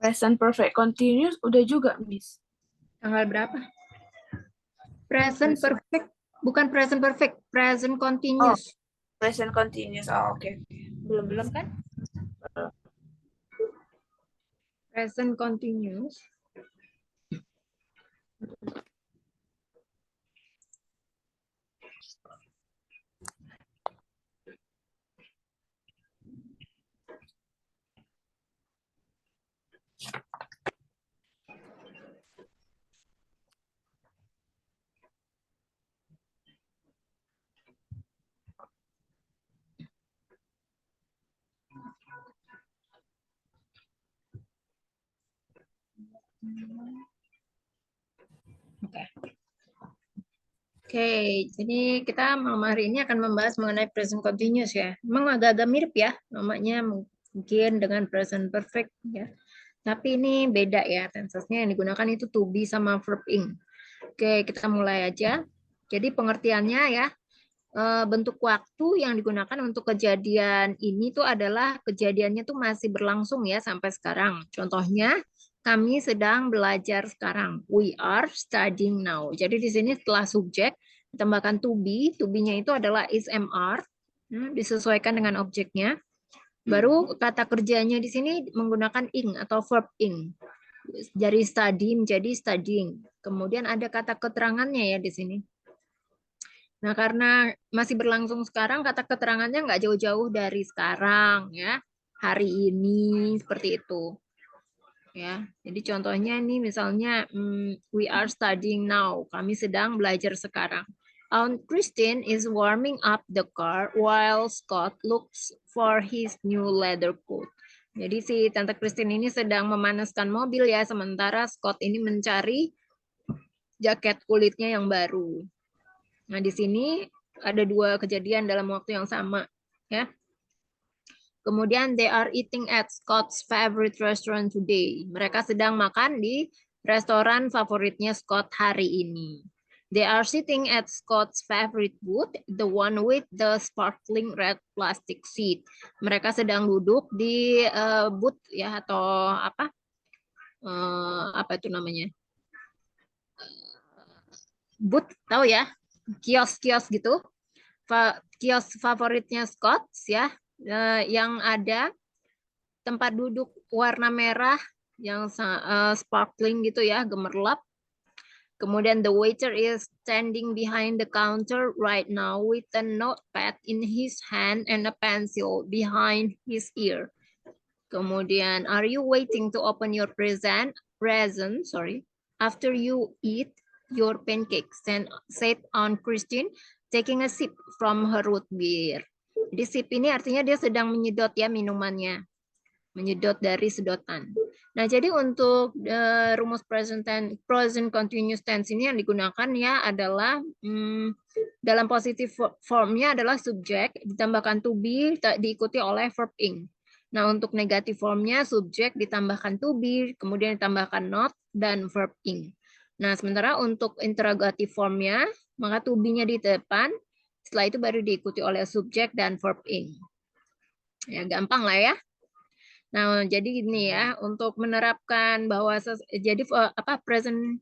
Present perfect continuous udah juga, Miss. Tanggal berapa? Present perfect, bukan present perfect, present continuous. Present continuous. Oh, oke. Belum kan? Present continuous. Oke, jadi kita malam hari ini akan membahas mengenai present continuous ya. Memang agak-agak mirip ya, namanya mungkin dengan present perfect ya. Tapi ini beda ya, tensesnya yang digunakan itu to be sama verb ing. Oke, kita mulai aja. Jadi pengertiannya ya, bentuk waktu yang digunakan untuk kejadian ini tuh adalah kejadiannya tuh masih berlangsung ya sampai sekarang. Contohnya, kami sedang belajar sekarang. We are studying now. Jadi di sini setelah subjek ditambahkan to be-nya itu adalah is MR, disesuaikan dengan objeknya. Baru kata kerjanya di sini menggunakan ing atau verb ing. Dari study menjadi studying. Kemudian ada kata keterangannya ya di sini. Nah, karena masih berlangsung sekarang, kata keterangannya nggak jauh-jauh dari sekarang ya. Hari ini seperti itu. Ya, jadi contohnya ini misalnya we are studying now. Kami sedang belajar sekarang. Aunt Christine is warming up the car while Scott looks for his new leather coat. Jadi si Tante Christine ini sedang memanaskan mobil ya, sementara Scott ini mencari jaket kulitnya yang baru. Nah, di sini ada dua kejadian dalam waktu yang sama ya. Kemudian they are eating at Scott's favorite restaurant today. Mereka sedang makan di restoran favoritnya Scott hari ini. They are sitting at Scott's favorite booth, the one with the sparkling red plastic seat. Mereka sedang duduk di booth ya atau apa? Apa itu namanya? Booth, tahu ya? Kios-kios gitu. Kios favoritnya Scott ya, yang ada tempat duduk warna merah yang sparkling gitu ya, gemerlap. Kemudian the waiter is standing behind the counter right now with a notepad in his hand and a pencil behind his ear. Kemudian, are you waiting to open your present after you eat your pancakes? Said Aunt Christine, taking a sip from her root beer. Jadi sip ini artinya dia sedang menyedot ya minumannya. Menyedot dari sedotan. Nah, jadi untuk rumus present continuous tense ini yang digunakan ya adalah dalam positive formnya adalah subjek ditambahkan to be diikuti oleh verb ing. Nah, untuk negatif formnya subjek ditambahkan to be, kemudian ditambahkan not dan verb ing. Nah, sementara untuk interrogative formnya maka to be-nya di depan, setelah itu baru diikuti oleh subjek dan verb ing. Ya, gampang lah ya. Nah, jadi gini ya, untuk menerapkan bahwa jadi apa present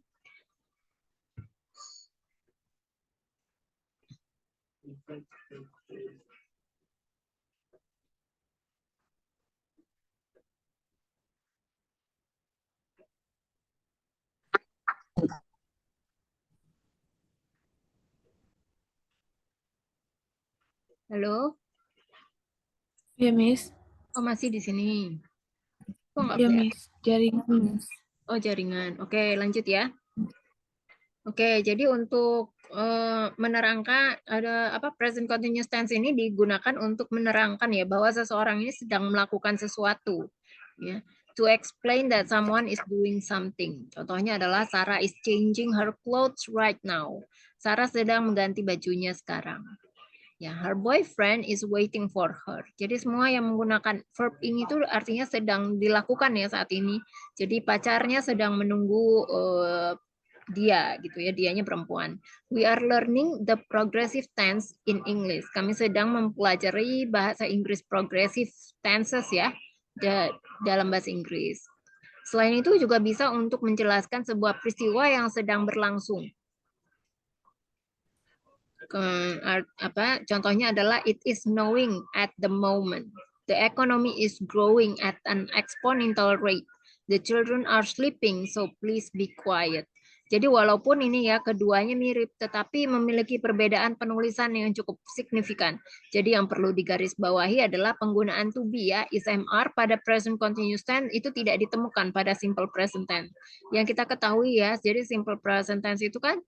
Halo? Ya, Miss. Oh, masih di sini. Kok nggak Ya, kelihatan? Miss. Jaringan. Oh, jaringan. Oke, lanjut ya. Oke, jadi untuk menerangkan ada apa present continuous tense ini digunakan untuk menerangkan ya bahwa seseorang ini sedang melakukan sesuatu ya. To explain that someone is doing something. Contohnya adalah Sarah is changing her clothes right now. Sarah sedang mengganti bajunya sekarang. Ya, her boyfriend is waiting for her. Jadi semua yang menggunakan verb ing itu artinya sedang dilakukan ya saat ini. Jadi pacarnya sedang menunggu dia gitu ya, dianya perempuan. We are learning the progressive tense in English. Kami sedang mempelajari bahasa Inggris progressive tenses ya dalam bahasa Inggris. Selain itu juga bisa untuk menjelaskan sebuah peristiwa yang sedang berlangsung. Contohnya adalah it is snowing at the moment. The economy is growing at an exponential rate. The children are sleeping, so please be quiet. Jadi walaupun ini ya keduanya mirip, tetapi memiliki perbedaan penulisan yang cukup signifikan. Jadi yang perlu digarisbawahi adalah penggunaan to be ya, is MR pada present continuous tense itu tidak ditemukan pada simple present tense. Yang kita ketahui ya, jadi simple present tense itu kan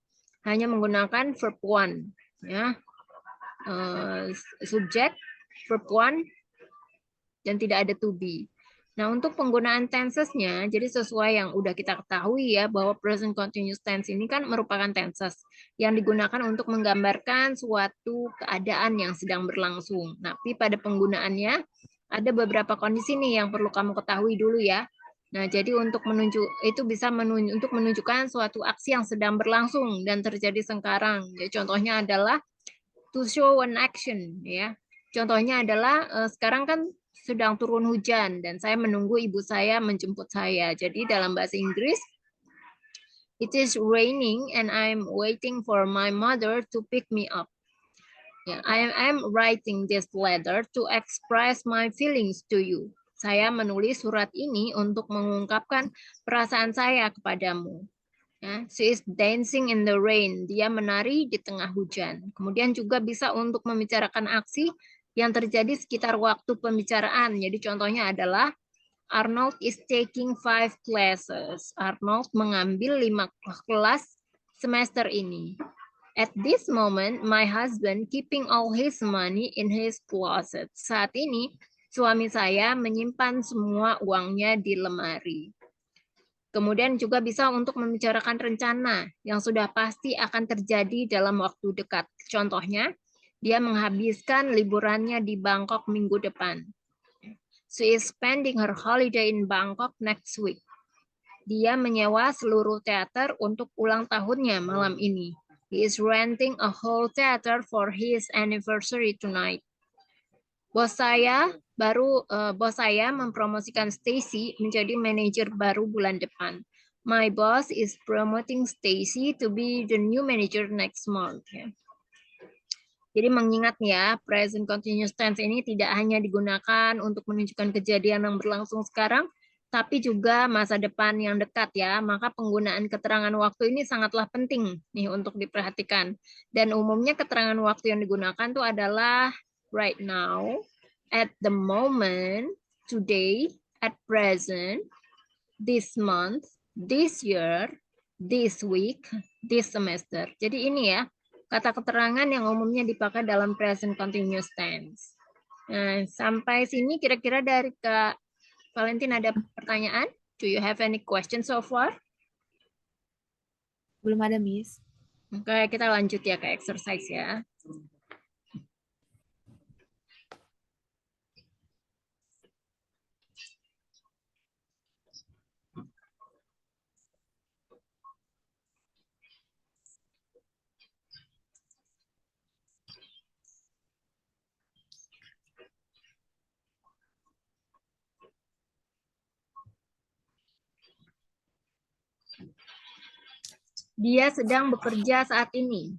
hanya menggunakan verb one, ya, subjek, verb one, dan tidak ada to be. Nah, untuk penggunaan tenses-nya, jadi sesuai yang udah kita ketahui ya, bahwa present continuous tense ini kan merupakan tenses yang digunakan untuk menggambarkan suatu keadaan yang sedang berlangsung. Tapi pada penggunaannya, ada beberapa kondisi nih yang perlu kamu ketahui dulu ya. Nah, jadi untuk untuk menunjukkan suatu aksi yang sedang berlangsung dan terjadi sekarang. Jadi contohnya adalah to show an action ya. Contohnya adalah sekarang kan sedang turun hujan dan saya menunggu ibu saya menjemput saya. Jadi dalam bahasa Inggris, it is raining and I'm waiting for my mother to pick me up. Yeah, I'm writing this letter to express my feelings to you. Saya menulis surat ini untuk mengungkapkan perasaan saya kepadamu. Ya, she is dancing in the rain. Dia menari di tengah hujan. Kemudian juga bisa untuk membicarakan aksi yang terjadi sekitar waktu pembicaraan. Jadi contohnya adalah Arnold is taking 5 classes. Arnold mengambil 5 kelas semester ini. At this moment, my husband keeping all his money in his closet. Saat ini, suami saya menyimpan semua uangnya di lemari. Kemudian juga bisa untuk membicarakan rencana yang sudah pasti akan terjadi dalam waktu dekat. Contohnya, dia menghabiskan liburannya di Bangkok minggu depan. She is spending her holiday in Bangkok next week. Dia menyewa seluruh teater untuk ulang tahunnya malam ini. He is renting a whole theater for his anniversary tonight. Bos saya mempromosikan Stacy menjadi manajer baru bulan depan. My boss is promoting Stacy to be the new manager next month. Jadi mengingat ya, present continuous tense ini tidak hanya digunakan untuk menunjukkan kejadian yang berlangsung sekarang, tapi juga masa depan yang dekat ya. Maka penggunaan keterangan waktu ini sangatlah penting nih untuk diperhatikan. Dan umumnya keterangan waktu yang digunakan itu adalah right now, at the moment, today, at present, this month, this year, this week, this semester. Jadi ini ya, kata keterangan yang umumnya dipakai dalam present continuous tense. Nah, sampai sini kira-kira dari Kak Valentin ada pertanyaan? Do you have any questions so far? Belum ada, Miss. Oke, kita lanjut ya ke exercise ya. Dia sedang bekerja saat ini.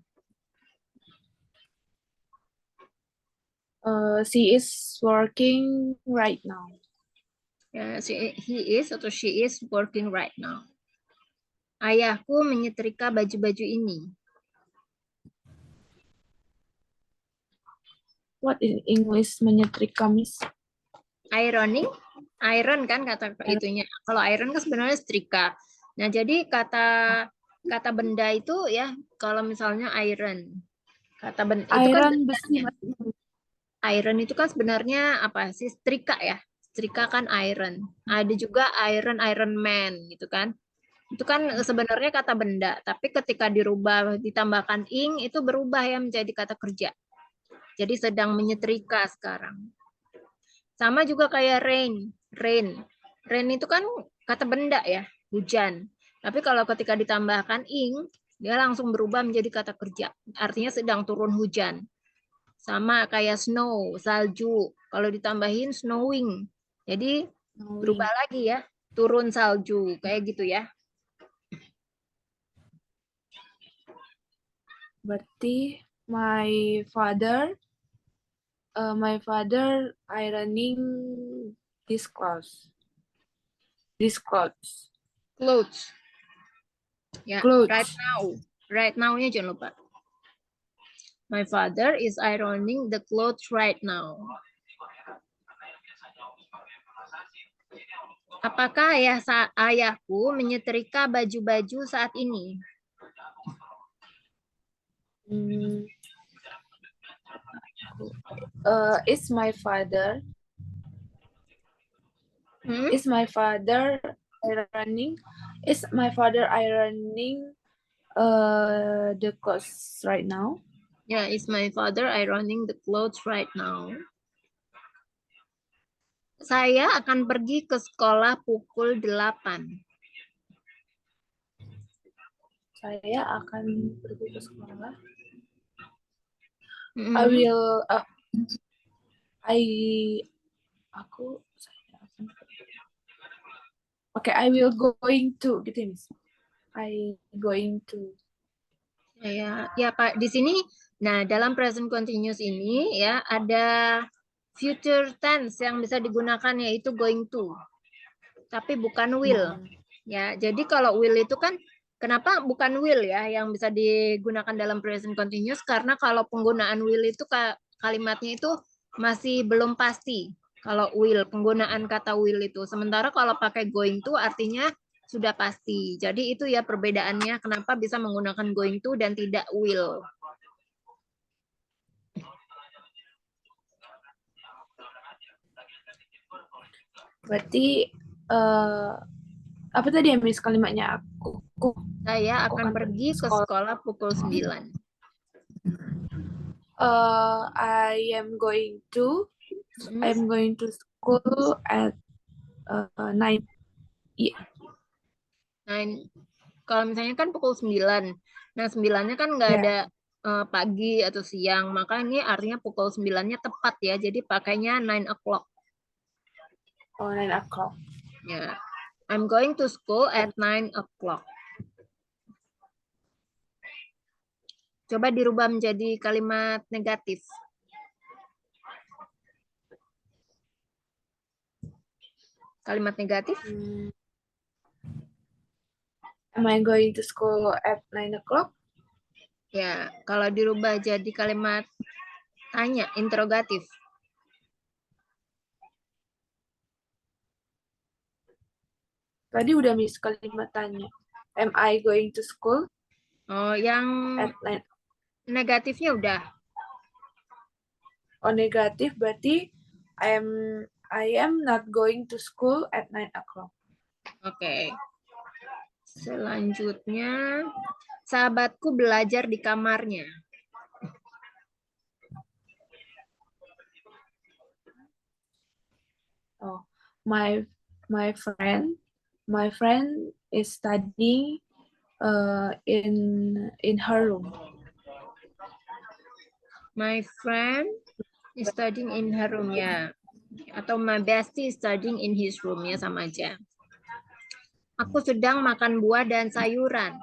She is working right now. Ya, he is atau she is working right now. Ayahku menyetrika baju-baju ini. What is English menyetrika, Miss? Ironing, iron kan kata itunya. Kalau iron kan sebenarnya setrika. Nah, jadi kata benda itu ya, kalau misalnya iron. Kata benda itu kan Iron besi. iron itu kan sebenarnya apa sih? Setrika ya. Setrika kan iron. Ada juga Iron Man gitu kan. Itu kan sebenarnya kata benda, tapi ketika dirubah ditambahkan ing itu berubah ya menjadi kata kerja. Jadi sedang menyetrika sekarang. Sama juga kayak rain. Rain itu kan kata benda ya, hujan. Tapi kalau ketika ditambahkan ing, dia langsung berubah menjadi kata kerja. Artinya sedang turun hujan. Sama kayak snow, salju. Kalau ditambahin snowing. Jadi berubah lagi ya. turun salju, kayak gitu ya. Berarti my father ironing these clothes. These clothes. Clothes. Ya, Clothes. right now. Right now-nya jangan lupa. My father is ironing the clothes right now. Apakah ayahku menyetrika baju-baju saat ini? Is my father Hmm? Is my father ironing? Is my father ironing the clothes right now? Ya, is my father ironing the clothes right now? Saya akan pergi ke sekolah pukul 8. Saya akan pergi ke sekolah. I Mm-mm. will. Aku. Oke, I will going to gitu ya, Miss. I going to. Ya Pak, di sini, nah dalam present continuous ini ya ada future tense yang bisa digunakan yaitu going to, tapi bukan will. Ya, jadi kalau will itu kan kenapa bukan will ya yang bisa digunakan dalam present continuous? Karena kalau penggunaan will itu kalimatnya itu masih belum pasti. Kalau will, penggunaan kata will itu. Sementara kalau pakai going to artinya sudah pasti. Jadi itu ya perbedaannya kenapa bisa menggunakan going to dan tidak will. Berarti apa tadi ya, Miss, kalimatnya? Saya akan pergi ke sekolah pukul 9. I am going to school at 9. Nah, kalau misalnya kan pukul 9. Nah, 9-nya kan nggak Ya. ada pagi atau siang. Maka ini artinya pukul 9-nya tepat ya. Jadi pakainya 9 o'clock. Oh, 9 o'clock. Ya. I'm going to school at 9 o'clock. Coba dirubah menjadi kalimat negatif. Kalimat negatif. Am I going to school at 9 o'clock? Ya, kalau dirubah jadi kalimat tanya, interrogatif. Tadi udah, Miss, kalimat tanya. Am I going to school Oh, yang at 9? negatifnya udah. Oh, negatif berarti I am not going to school at 9 o'clock. Oke. Selanjutnya, sahabatku belajar di kamarnya. Oh, my friend is studying in her room. My friend is studying in her room ya. Atau my bestie is studying in his room ya, sama aja. Aku sedang makan buah dan sayuran.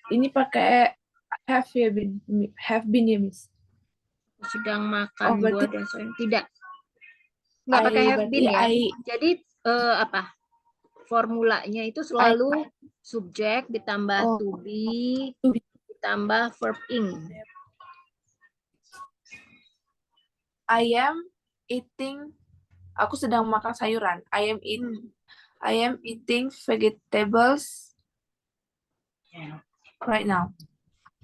Ini pakai have been ya, Miss? Aku sedang makan buah dan sayuran. Tidak. Nggak pakai have berarti been ya. Jadi apa? Formulanya itu selalu subjek ditambah to be ditambah verb ing. I am eating. Aku sedang makan sayuran. I am eating vegetables right now.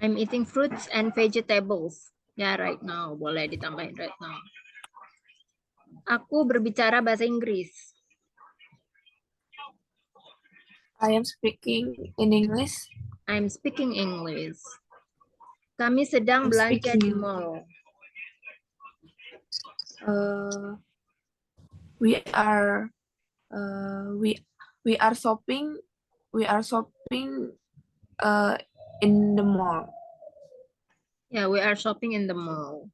I'm eating fruits and vegetables. Ya, right now. Boleh ditambahin right now. Aku berbicara bahasa Inggris. I am speaking in English. I'm speaking English. Kami sedang belanja di mall. We are shopping. We are shopping in the mall. Ya, we are shopping in the mall.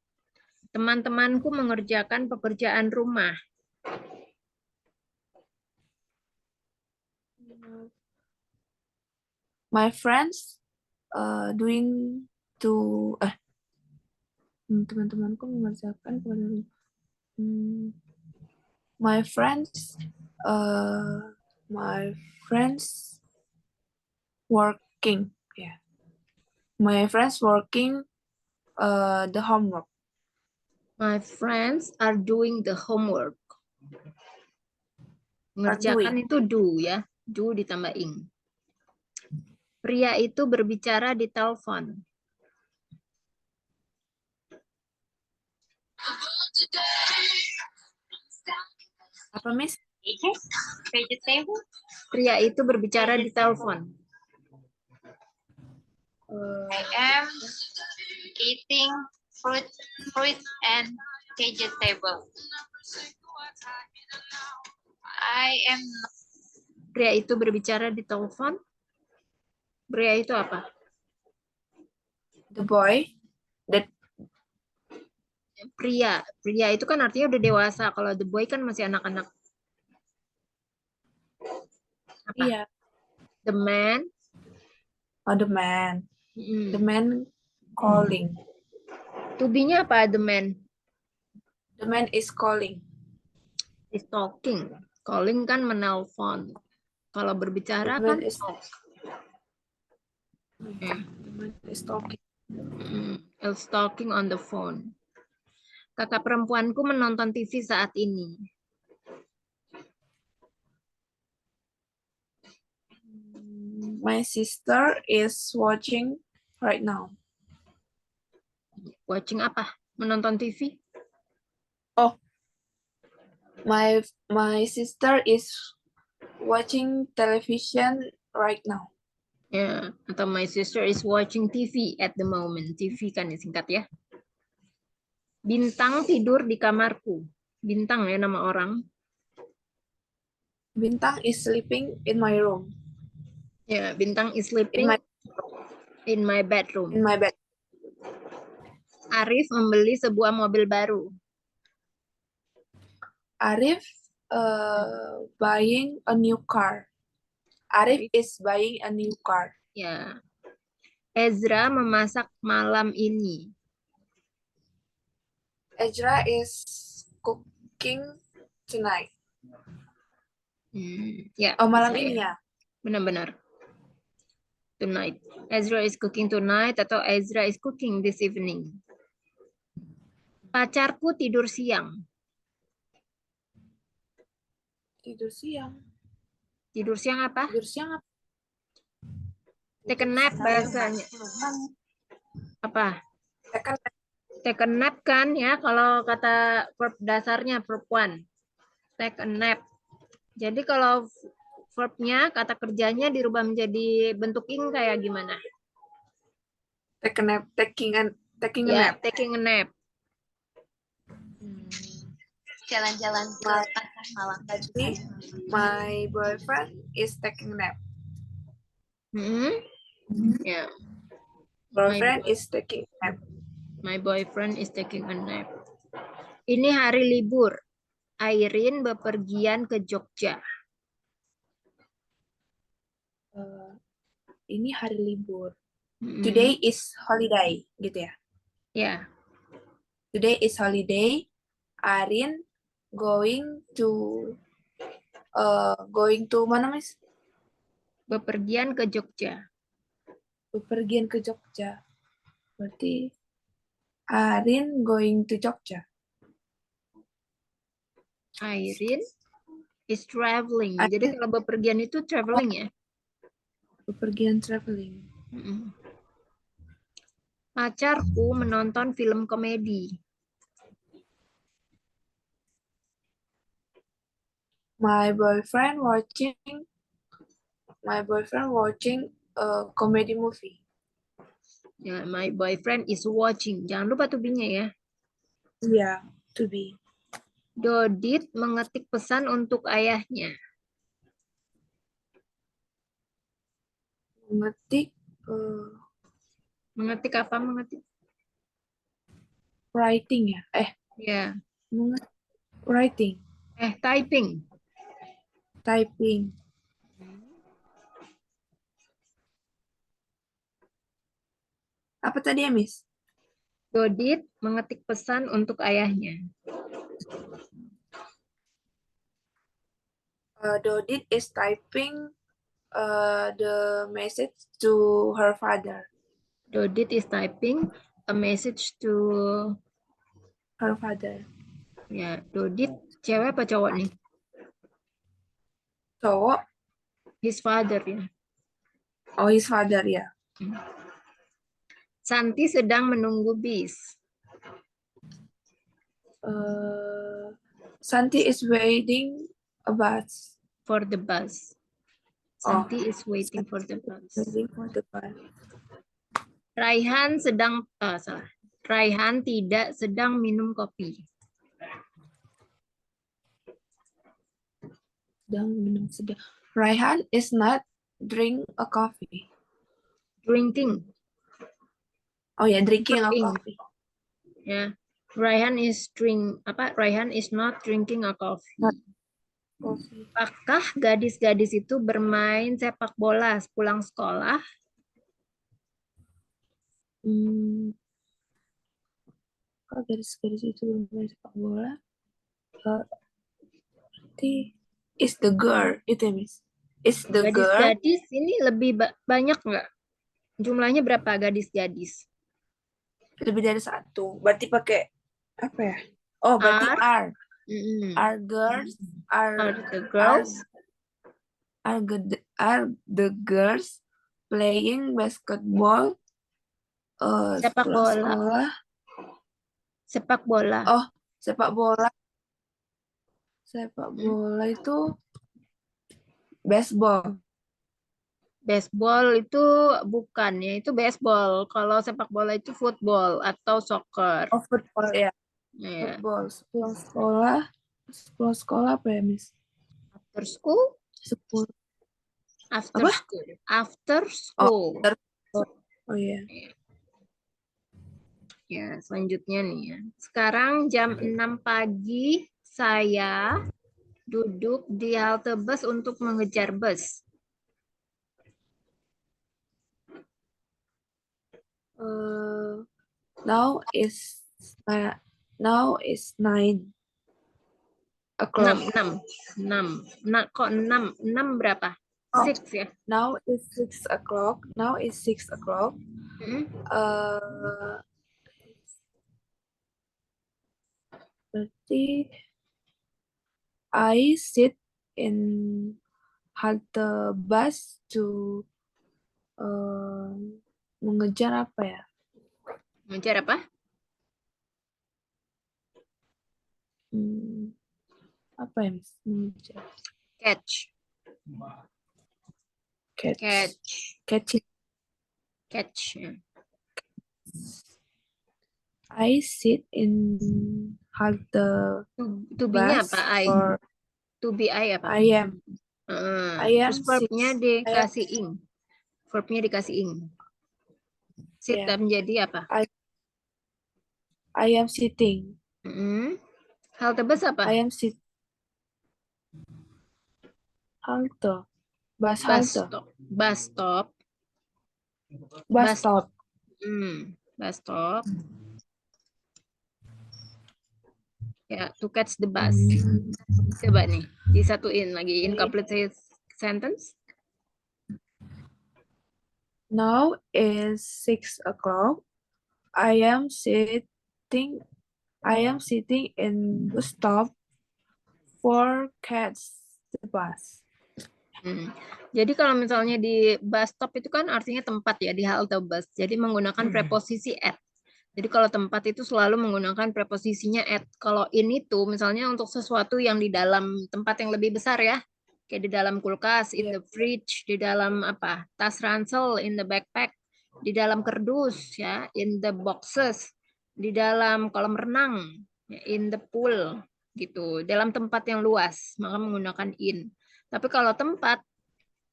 Teman-temanku mengerjakan pekerjaan rumah. My friends doing to teman-temanku mengerjakan my friends my friends working, yeah, my friends working the homework. My friends are doing the homework. Mengerjakan itu do ya. Do ditambah ing. Pria itu berbicara di telepon. Apa, Miss? Pria itu berbicara di telepon. I am eating fruit and vegetable. I am Pria itu berbicara di telepon. Pria itu apa? The boy. Pria. Pria itu kan artinya udah dewasa. Kalau the boy kan masih anak-anak. Apa? Iya. The man. Oh, the man. The man calling. To be-nya apa the man? The man is calling. Is talking. Calling kan menelpon. Kalau berbicara The man kan is talk. The man is talking. Is talking on the phone. Kakak perempuanku menonton TV saat ini. My sister is watching right now. Watching apa? Menonton TV? Oh, my sister is watching television right now. Ya, atau my sister is watching TV at the moment. TV kan singkat ya. Bintang tidur di kamarku. Bintang ya nama orang. Bintang is sleeping in my room. Ya, Bintang is sleeping in my bedroom. In my bed. Arif membeli sebuah mobil baru. Arif buying a new car. Arif is buying a new car. Ya. Ezra memasak malam ini. Ezra is cooking tonight. Ya. Oh, malam ini ya. Benar-benar. Tonight. Ezra is cooking tonight atau Ezra is cooking this evening. Pacarku tidur siang. Tidur siang. Tidur siang apa? Tidur siang apa? Take a nap bahasanya. Apa? Take a nap kan ya kalau kata verb dasarnya verb one. Take a nap. Jadi kalau verbnya kata kerjanya dirubah menjadi bentuk ing kayak gimana? Take a nap, taking a Ya, nap. taking a nap. jalan-jalan ke pasar malam. Jadi, my boyfriend is taking a nap. Ya. Boyfriend is taking a nap. My boyfriend is taking a nap. Ini hari libur. Airin bepergian ke Jogja. Ini hari libur. Today is holiday, gitu ya? Ya. Today is holiday. Arin going to mana, Mas? Bepergian ke Jogja. Bepergian ke Jogja. Berarti Arin going to Jogja. Airin is traveling. Jadi kalau bepergian itu traveling ya. Bepergian traveling. Pacarku menonton film komedi. My boyfriend watching a comedy movie. Ya, my boyfriend is watching. Jangan lupa to be-nya ya. Yeah, to be. Dodit mengetik pesan untuk ayahnya. Mengetik Mengetik apa mengetik? writing ya? Ya. Writing, Typing. typing. Apa tadi ya, Miss? Dodit mengetik pesan untuk ayahnya. Dodit is typing the message to her father. Dodit is typing a message to Her father. ya, Dodit cewek apa cowok nih? Cowok. His father ya. Oh, his father ya. Santi sedang menunggu bis. Santi is waiting a bus. For the bus. Oh. Santi is waiting for the bus. Waiting for the bus. Raihan sedang salah. Raihan tidak sedang minum kopi. Sedang. Raihan is not drink a coffee. Drinking. Oh ya, drinking a Drinking. coffee. Ya. Raihan is not drinking a coffee. Coffee. Apakah gadis-gadis itu bermain sepak bola pulang sekolah? Kalau garis-garis itu bermain sepak bola, berarti is the girl itu ya, Miss? Is the girl? Gadis-gadis ini lebih banyak nggak? Jumlahnya berapa gadis-gadis? Lebih dari satu. Berarti pakai apa ya? Oh, berarti are. Are girls? Are the girls? Are the girls playing basketball? Sepak bola. Sepak bola. Oh, sepak bola. Sepak bola itu baseball. Baseball itu bukan ya, itu baseball. Kalau sepak bola itu football atau soccer. Oh, football ya. Ya. Football. Sekolah sekolah apa ya, Miss? After school? Sekolah. After Apa? school. After school. Oh iya. Ya, selanjutnya nih ya. Sekarang jam 6 pagi saya duduk di halte bus untuk mengejar bus. Now is 9 o'clock. 6. Nah, kok 6? 6 berapa? Oh. 6 ya? Now is 6 o'clock. Berarti I sit in halte bus to mengejar apa ya? Mengejar apa? Apa ya, Miss? Mengejar. Catch. Ya. I sit in halte To be-nya bus apa? To be I apa? I am. Terus verbnya dikasih ing. Verbnya dikasih ing. Sit menjadi apa? I am sitting. Halte bus apa? I am sit. Halte. Bus stop. Bus stop. Ya, to catch the bus. Coba nih, disatuin lagi. Incomplete sentence. Now is 6 o'clock. I am sitting in bus stop for catch the bus. Jadi kalau misalnya di bus stop itu kan artinya tempat ya, di halte bus. Jadi menggunakan preposisi at. Jadi kalau tempat itu selalu menggunakan preposisinya at. Kalau in itu misalnya untuk sesuatu yang di dalam tempat yang lebih besar ya. Kayak di dalam kulkas, in the fridge, di dalam apa? Tas ransel, in the backpack, di dalam kerdus ya, in the boxes, di dalam kolam renang, in the pool gitu. Dalam tempat yang luas, maka menggunakan in. Tapi kalau tempat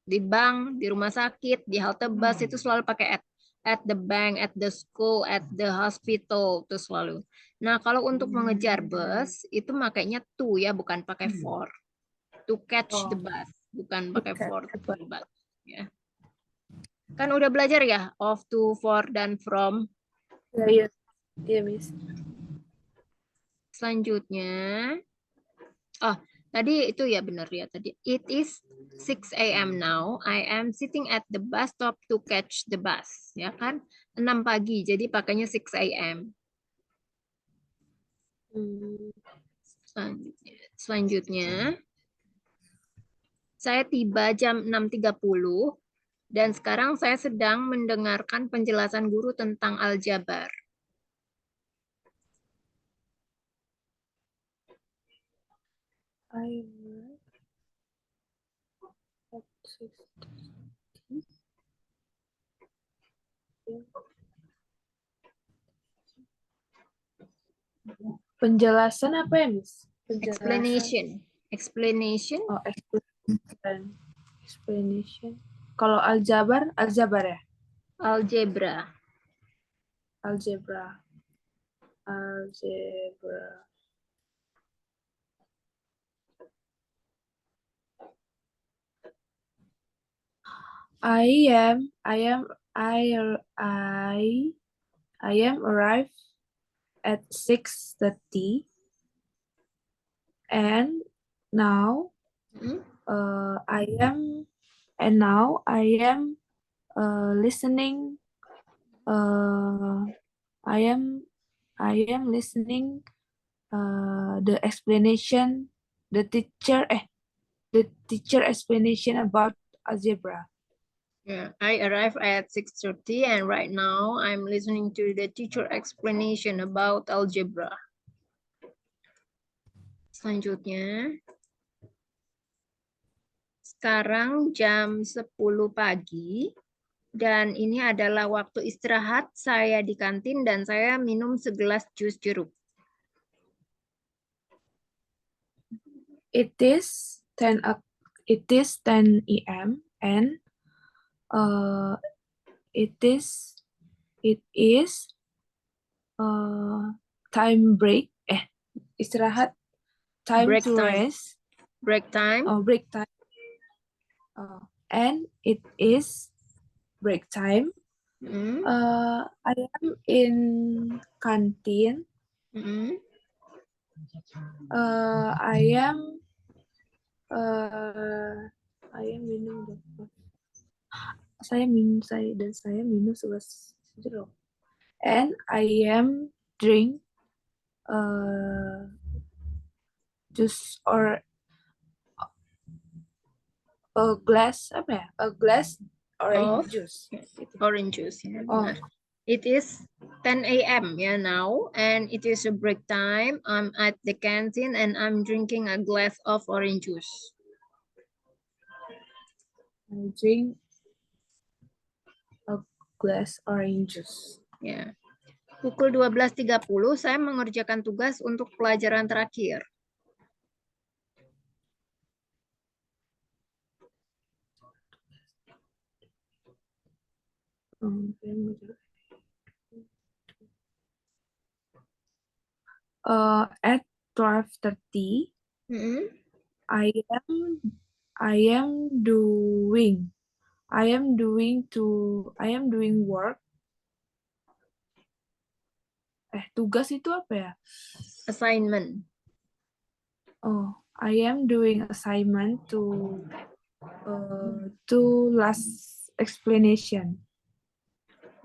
di bank, di rumah sakit, di halte bus itu selalu pakai at. at the bank, at the school, at the hospital, itu selalu. Nah, kalau untuk mengejar bus itu makanya to ya, bukan pakai for. To catch the bus, bukan pakai for to the bus. Ya. Kan udah belajar ya, of, to, for, dan from. Iya, iya, Miss. Selanjutnya, oh, tadi itu ya benar ya tadi. It is 6 a.m. now. I am sitting at the bus stop to catch the bus. Ya kan? 6 pagi, jadi pakainya 6 a.m. Selanjutnya, saya tiba jam 6.30 dan sekarang saya sedang mendengarkan penjelasan guru tentang aljabar. I work at 6:30. Penjelasan apa ya, Miss? Penjelasan. Explanation. Explanation. Oh, explanation. Kalau aljabar ya? Algebra. Algebra. I am arrived at 6:30 and now I am listening listening the explanation the teacher explanation about algebra. Yeah, I arrived at 6:30 and right now I'm listening to the teacher explanation about algebra. Selanjutnya, sekarang jam 10 pagi dan ini adalah waktu istirahat saya di kantin dan saya minum segelas jus jeruk. It is 10 a.m. and it is time break istirahat time Break to time. rest Break time. break time and it is break time. I am in canteen. I am minum saya minum segelas jeruk and I am drink juice or a glass orange juice. Orange juice. Ya, Oh. It is 10 a.m. ya now and it is a break time. I'm at the canteen and I'm drinking a glass of orange juice. I drink a glass orange juice. Ya. Pukul 12.30 saya mengerjakan tugas untuk pelajaran terakhir. At 12:30, I am doing work. Tugas itu apa ya? Assignment. Oh, I am doing assignment to last explanation.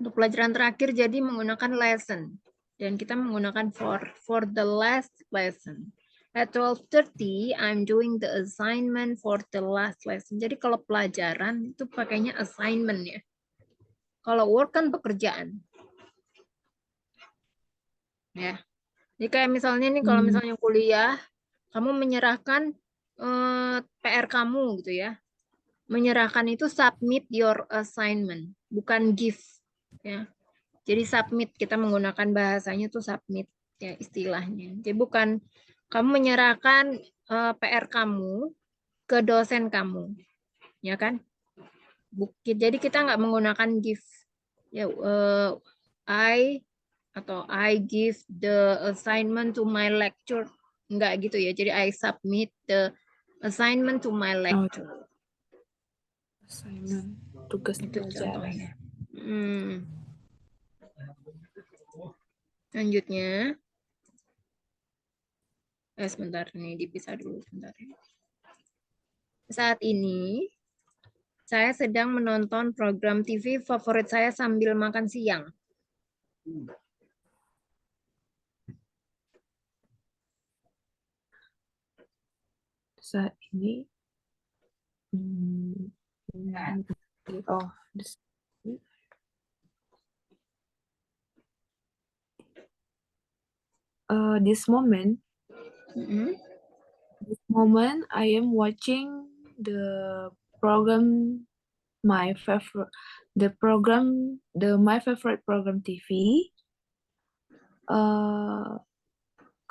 Untuk pelajaran terakhir jadi menggunakan lesson. Dan kita menggunakan for the last lesson. At 12:30, I'm doing the assignment for the last lesson. Jadi kalau pelajaran itu pakainya assignment ya. Kalau work kan pekerjaan. Ya. Jadi kayak misalnya nih kalau misalnya kuliah, kamu menyerahkan PR kamu gitu ya. Menyerahkan itu submit your assignment, bukan give ya. Jadi submit, kita menggunakan bahasanya tuh submit ya istilahnya. Jadi bukan kamu menyerahkan PR kamu ke dosen kamu, ya kan? Jadi kita nggak menggunakan give. Ya, I give the assignment to my lecture. Enggak gitu ya. Jadi I submit the assignment to my lecture. Assignment, tugas Itu pelajaran. contohnya. Lanjutnya. Sebentar nih, dipisah dulu sebentar ya. Saat ini saya sedang menonton program TV favorit saya sambil makan siang. Saat ini oh, this moment I am watching the program my favorite program TV.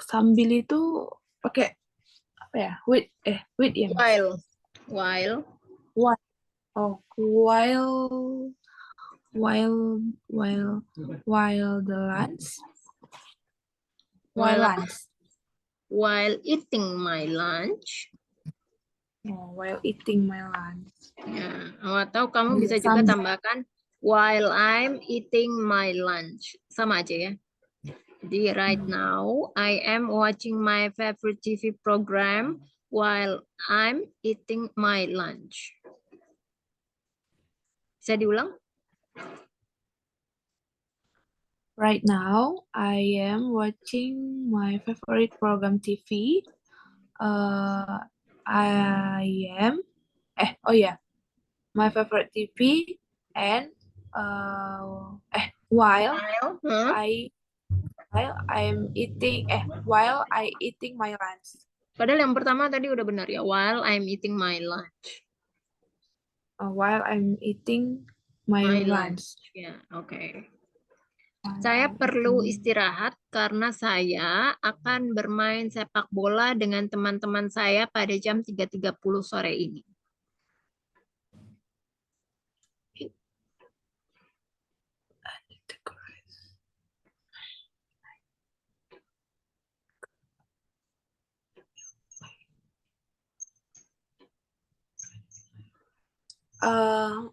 Sambil itu pakai apa ya? Wait ya. Mas. While the lunch. While eating my lunch. While eating my lunch. Ya, atau kamu bisa juga tambahkan while I'm eating my lunch. Sama aja ya. Jadi right now I am watching my favorite TV program while I'm eating my lunch. Bisa diulang? Right now, I am watching my favorite program TV. My favorite TV and while I eating my lunch. Padahal yang pertama tadi udah benar ya. While I'm eating my lunch. While I'm eating my lunch. Ya, oke. Saya perlu istirahat karena saya akan bermain sepak bola dengan teman-teman saya pada jam 3.30 sore ini.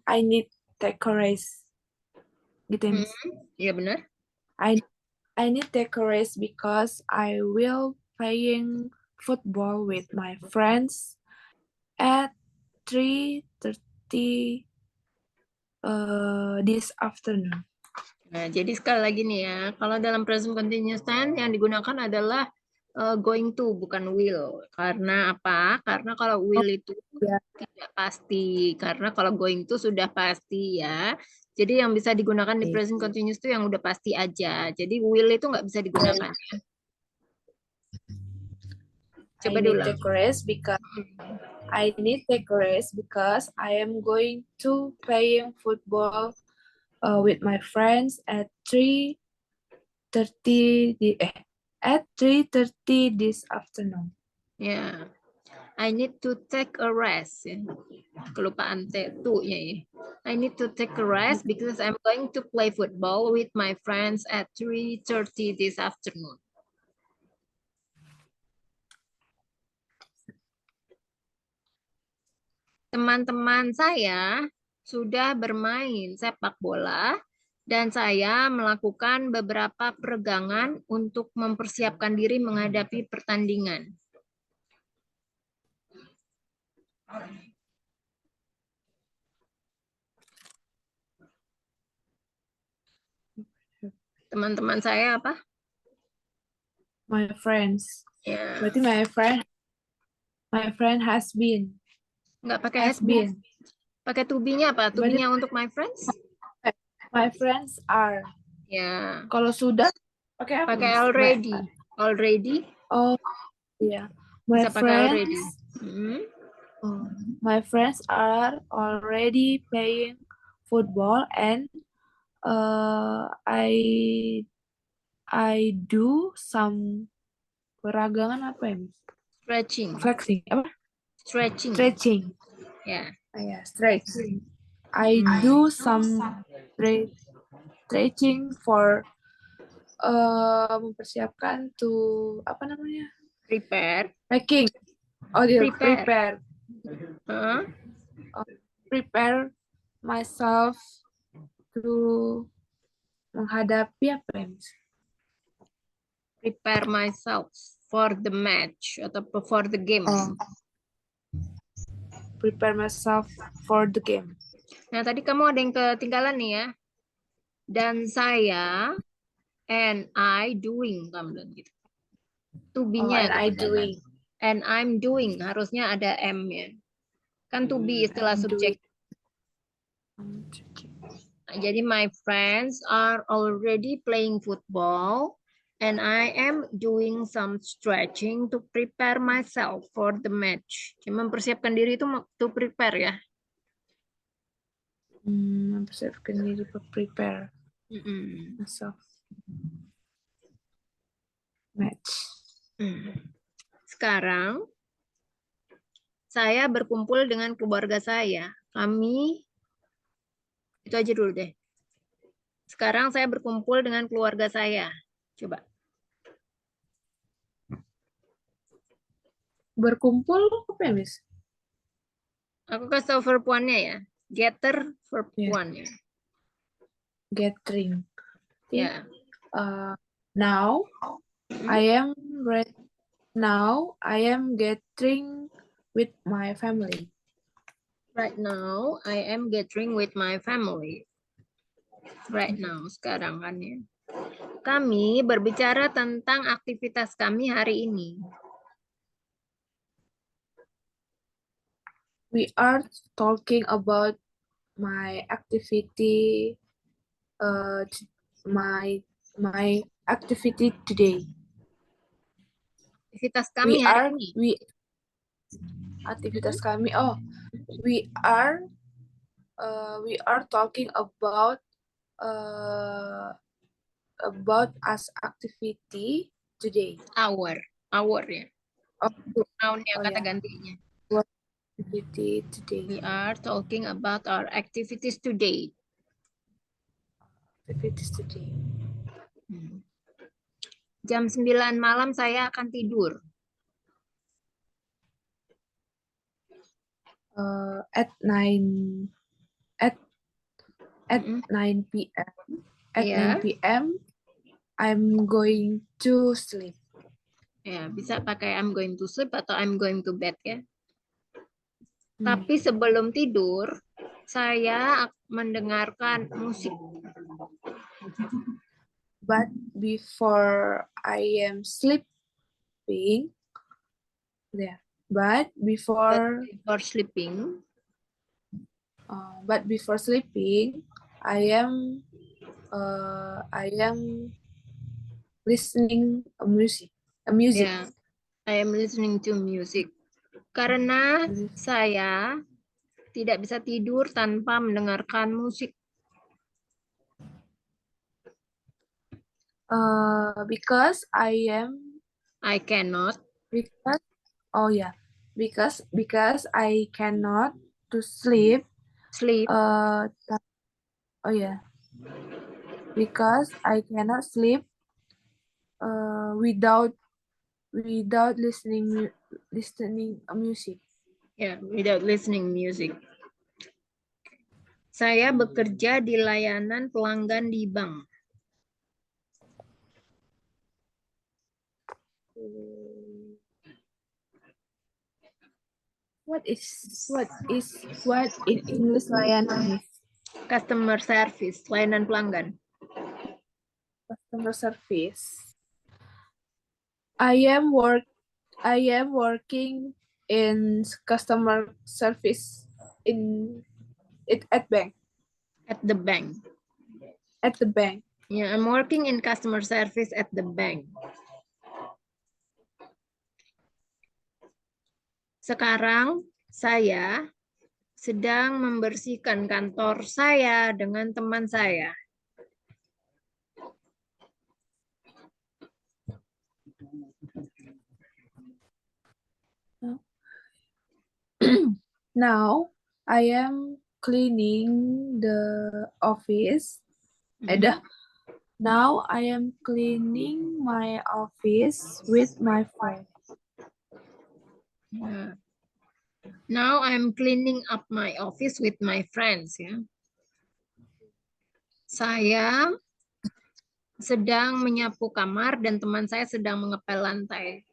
I need take a rest. Gitu ya, Mas? Iya benar. I need take a rest because I will playing football with my friends at 3:30 this afternoon. Nah, jadi sekali lagi nih ya, kalau dalam present continuous tense yang digunakan adalah going to, bukan will. Karena apa? Karena kalau will itu tidak pasti. Karena kalau going to sudah pasti ya. Jadi yang bisa digunakan di present continuous itu yang udah pasti aja. Jadi will itu nggak bisa digunakan. Ya. Coba dulu. I need take a rest because I am going to playing football with my friends at 3:30 this afternoon. Ya. I need to take a rest. Kelupaan T-nya ya. I need to take a rest because I'm going to play football with my friends at 3:30 this afternoon. Teman-teman saya sudah bermain sepak bola dan saya melakukan beberapa peregangan untuk mempersiapkan diri menghadapi pertandingan. Teman-teman saya apa? My friends. Ya. Berarti my friend has been. Nggak pakai has been. Pakai to be-nya apa? To be-nya untuk my friends? My friends are. Ya. Kalau sudah pakai apa? Pakai already. Already? Oh, iya. Bisa pakai already. My friends are already playing football and I do some peragangan apa ya? Stretching. Flexing apa? Stretching. Ya. Yeah, stretching. I do some stretching for mempersiapkan to apa namanya? Prepare. Packing. Oh, dia Prepare. prepare. Huh? Prepare myself to menghadapi apa ya, Miss? Prepare myself for the match atau for the game. Oh. Prepare myself for the game. Nah, tadi kamu ada yang ketinggalan nih ya. Dan saya and I doing, kamu bilang gitu. To be-nya and I ketinggalan. doing. And I'm doing, harusnya ada am ya. Kan to be istilah I'm doing. subjek. Nah, jadi my friends are already playing football and I am doing some stretching to prepare myself for the match. Jadi mempersiapkan diri itu to prepare ya. Mempersiapkan diri prepare myself match. Sekarang saya berkumpul dengan keluarga saya. Kami itu aja dulu deh. Sekarang saya berkumpul dengan keluarga saya. Coba. Berkumpul apa ya, Miss? Aku kasih tau verb one-nya ya. Gather verb one ya. Gathering. Ya. Now I am gathering with my family. Right now I am gathering with my family. Right now sekarang kan ya. Kami berbicara tentang aktivitas kami hari ini. We are talking about my activity, my activity today. Aktivitas kami hari ini. Aktivitas kami. Oh, we are talking about us activity today. Our ya. Noun-nya kata gantinya. Activity today. We are talking about our activities today. Activities today. Jam 9 malam saya akan tidur. At 9 p.m. At 9 p.m. I'm going to sleep. Ya, bisa pakai I'm going to sleep atau I'm going to bed ya. Tapi sebelum tidur, saya mendengarkan musik. But before I am sleeping, I am listening music. Yeah, I am listening to music. Karena saya tidak bisa tidur tanpa mendengarkan musik. Because I cannot to sleep. Because I cannot sleep without listening music. Yeah, without listening music. Saya bekerja di layanan pelanggan di bank. What in English layanan? Customer service, layanan pelanggan. Customer service. I am working in customer service at bank. At the bank. At the bank. Yeah, I'm working in customer service at the bank. Sekarang saya sedang membersihkan kantor saya dengan teman saya. Now I am cleaning the office Dah. Now I am cleaning my office with my friend. Ya. Now I'm cleaning up my office with my friends ya. Saya sedang menyapu kamar dan teman saya sedang mengepel lantai.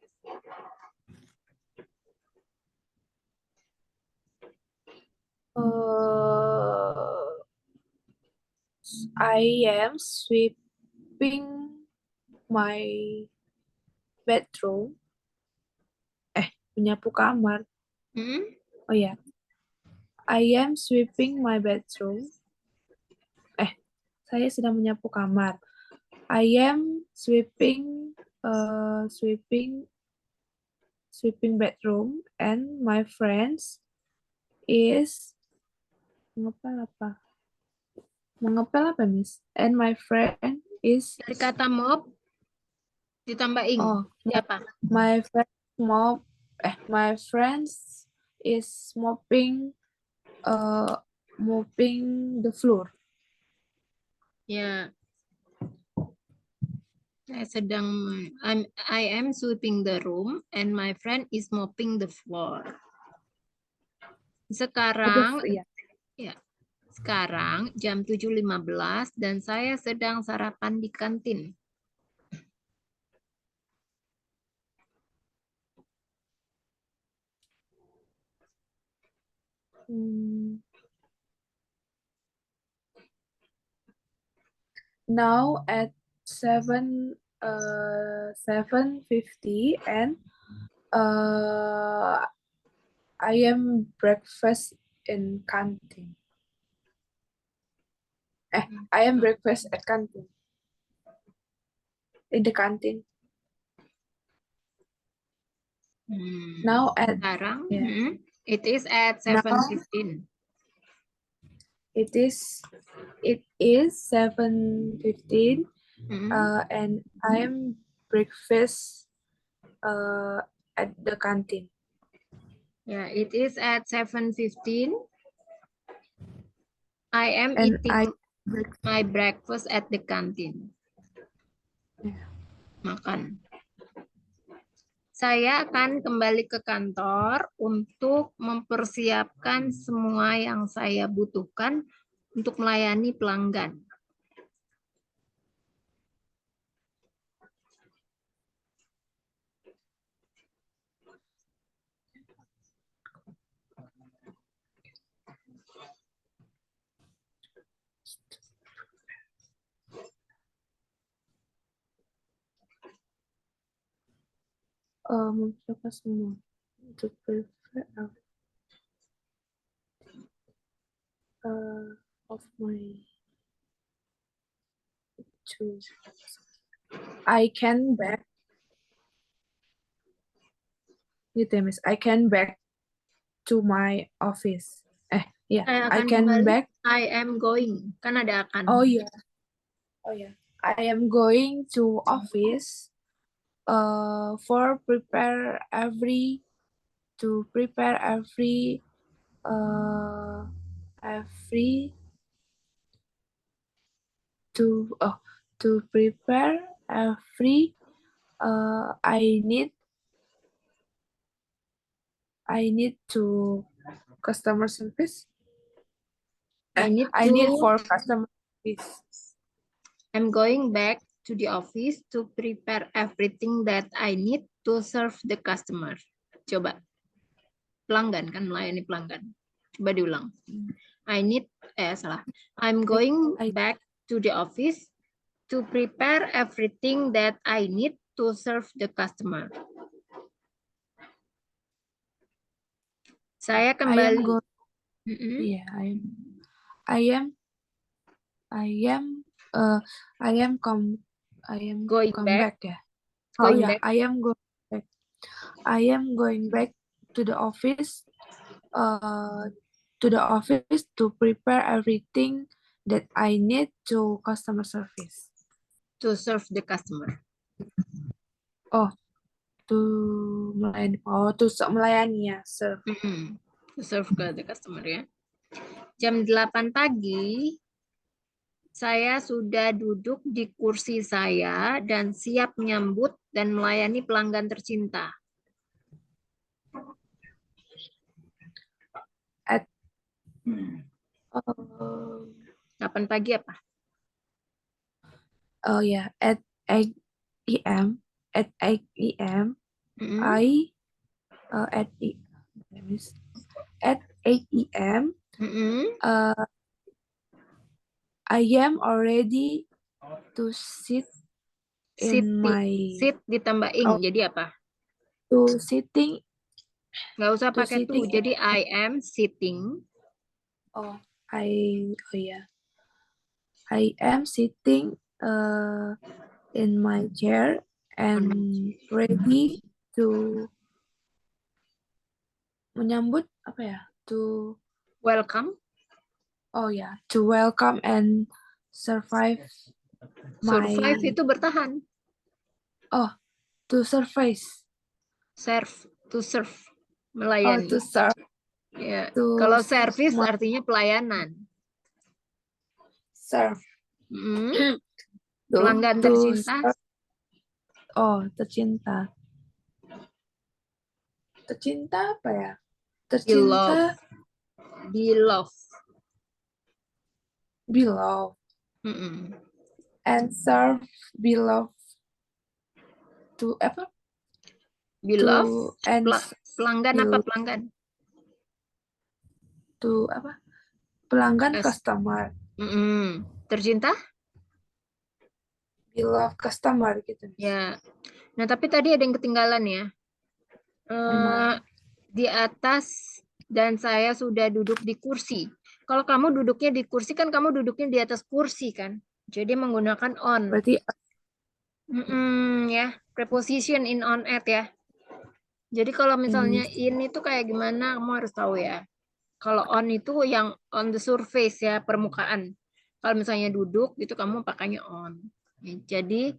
I am sweeping my bedroom. Menyapu kamar. Oh ya. I am sweeping my bedroom. Saya sedang menyapu kamar. I am sweeping bedroom and my friends is mengepel apa, Miss? And my friend is Dari kata mop ditambah ing. Siapa? my friends is mopping the floor. Ya. I am sweeping the room and my friend is mopping the floor. Sekarang jam 7.15 dan saya sedang sarapan di kantin. Now at 7:50 and I am breakfast in canteen. I am breakfast at canteen. In the canteen. Now at Sekarang, it is at 7:15. It is 7:15 and I am breakfast at the canteen. Yeah, it is at 7:15. I am eating my breakfast at the canteen. Makan. Saya akan kembali ke kantor untuk mempersiapkan semua yang saya butuhkan untuk melayani pelanggan. Mempersiapkan semua to prepare of my choose. I can back I can back to my office. I can back. I am going. Kan ada akan. Oh yeah. I am going to office to prepare every to prepare everything I need to customer service. I need for customer service. I'm going back to the office to prepare everything that I need to serve the customer. Coba. Pelanggan kan, melayani pelanggan. Coba diulang. I'm going back to the office to prepare everything that I need to serve the customer. Saya kembali. I am going back. I am going back. I am going back to the office to prepare everything that I need to customer service. To serve the customer. To melayani ya, serve. To serve ke the customer ya. Jam 8 pagi Saya sudah duduk di kursi saya dan siap menyambut dan melayani pelanggan tercinta. At uh, 8 pagi apa? oh yeah, at 8 a.m. At 8 a.m. Mm-mm. I at at 8 a.m. Mm-mm. I am already to sit in my Sit ditambah ing, oh, jadi apa? to sitting Nggak usah to pakai to, sitting in, jadi I am sitting. oh yeah, I am sitting in my chair and ready to menyambut apa ya, to Welcome. to welcome and survive my Survive itu bertahan. to surface Serve, to serve, to melayani. serve Ya. to Kalau service my- artinya pelayanan. serve Mm. to, Pelanggan to tercinta. serve. Tercinta. Tercinta apa ya? Tercinta, Beloved. beloved, Mm-mm. and serve, beloved to apa? Beloved. And Pelanggan apa pelanggan? to apa? Pelanggan Yes. customer, Mm-mm. Tercinta? beloved customer gitu. Ya. Nah, tapi tadi ada yang ketinggalan ya. Di atas dan saya sudah duduk di kursi. Kalau kamu duduknya di kursi kan kamu duduknya di atas kursi kan. Jadi menggunakan on. Berarti Ya, preposition in on at ya. Jadi kalau misalnya in itu kayak gimana kamu harus tahu ya. Kalau on itu yang on the surface ya, permukaan. Kalau misalnya duduk itu kamu pakainya on. Jadi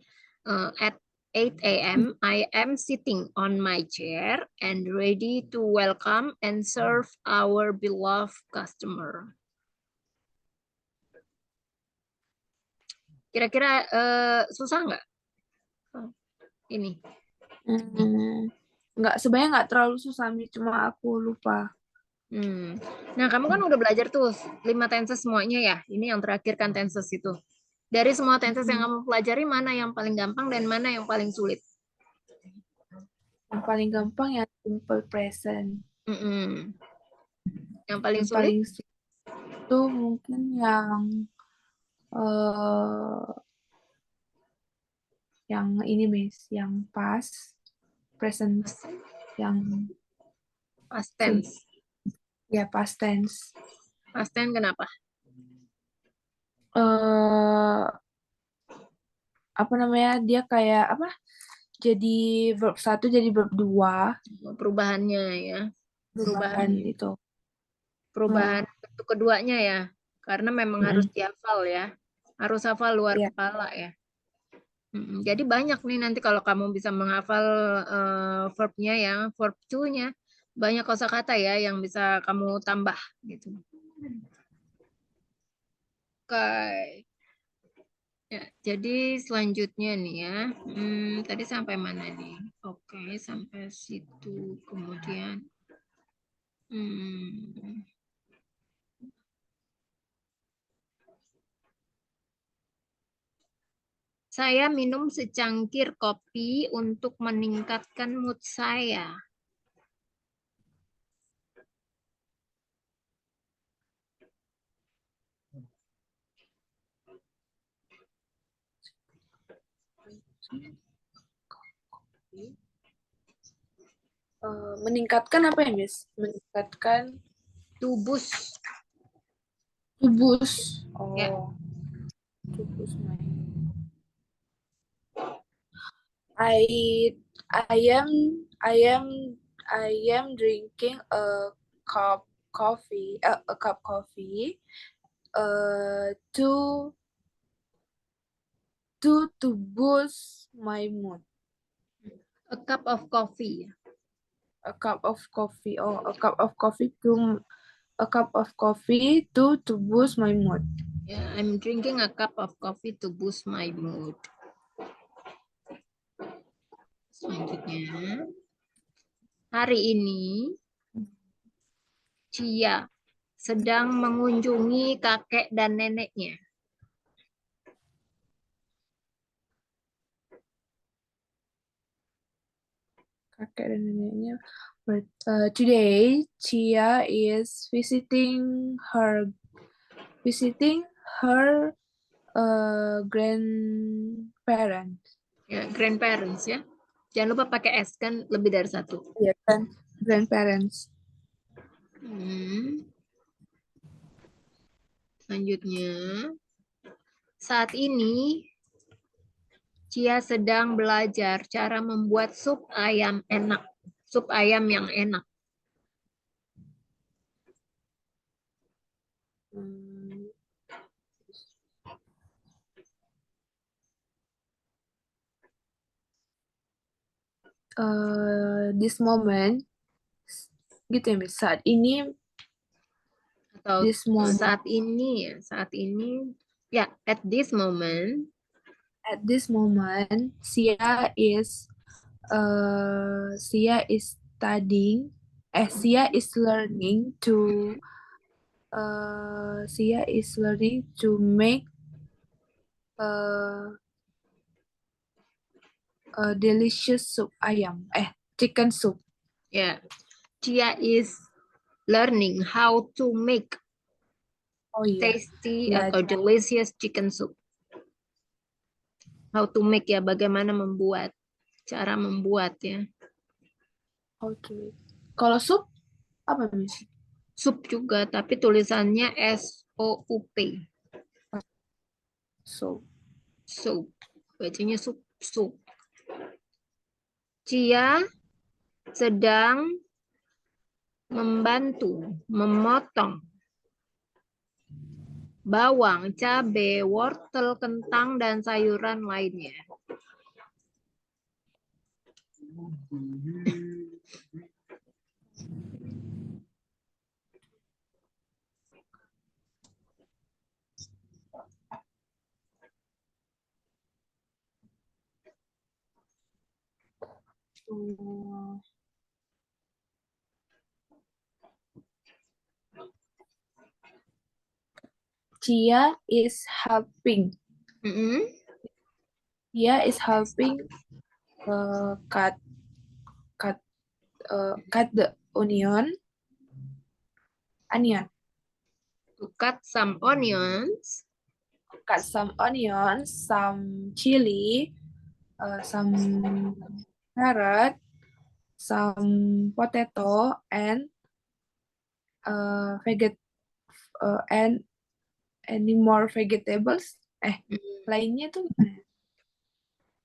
at 8 a.m. I am sitting on my chair and ready to welcome and serve our beloved customer. Kira-kira susah nggak? Ini. sebenarnya nggak terlalu susah, cuma aku lupa. Nah, kamu kan udah belajar tuh 5 tenses semuanya ya. Ini yang terakhir kan tenses itu. Dari semua tenses yang kamu pelajari, mana yang paling gampang dan mana yang paling sulit? Yang paling gampang ya simple present. Yang paling Yang sulit? paling sulit itu mungkin yang ini Miss, yang past, present, yang Past tense. ya past tense. Past tense kenapa? Apa namanya, dia kayak apa, jadi verb 1 jadi verb 2, Perubahannya ya. perubahan itu. Perubahan bentuk keduanya ya. Karena memang harus dihafal ya. Harus hafal luar Iya. kepala ya. Jadi banyak nih nanti kalau kamu bisa menghafal verb-nya ya, verb to-nya. Banyak kosakata ya yang bisa kamu tambah gitu. Oke. Ya, jadi selanjutnya nih ya. Tadi sampai mana nih? Oke, sampai situ. Kemudian saya minum secangkir kopi untuk meningkatkan mood saya. Meningkatkan apa ya, Miss? Meningkatkan Tubus. tubus. Ya. Tubus. I am drinking a cup coffee to boost my mood. A cup of coffee. A cup of coffee. A cup of coffee to boost my mood. Yeah, I'm drinking a cup of coffee to boost my mood. Selanjutnya, hari ini Cia sedang mengunjungi kakek dan neneknya. Kakek dan neneknya. But today, Chia is visiting her grandparents. Ya, grandparents ya. Jangan lupa pakai S kan lebih dari satu. Ya kan, grandparents. Selanjutnya, saat ini Cia sedang belajar cara membuat sup ayam enak. Sup ayam yang enak. This moment, gitu ya, Miss. Saat ini, Atau this moment, saat ini ya, at this moment, Sia is studying. Sia is learning to make a delicious soup ayam. Chicken soup. ya, Cia is learning how to make Oh iya. tasty Ya, atau delicious chicken soup. How to make ya, bagaimana membuat, cara membuat ya. Oke. Kalau sup apa, Miss? Sup juga, tapi tulisannya S-O-U-P. Soup. Soup. Bacanya sup, sup. Cia sedang membantu memotong bawang, cabai, wortel, kentang, dan sayuran lainnya. Cia is helping. Cia is helping cut the onion. To cut some onions. Cut some onions, some chili, some carrot, some potato, and and any more vegetables. Lainnya tuh gimana?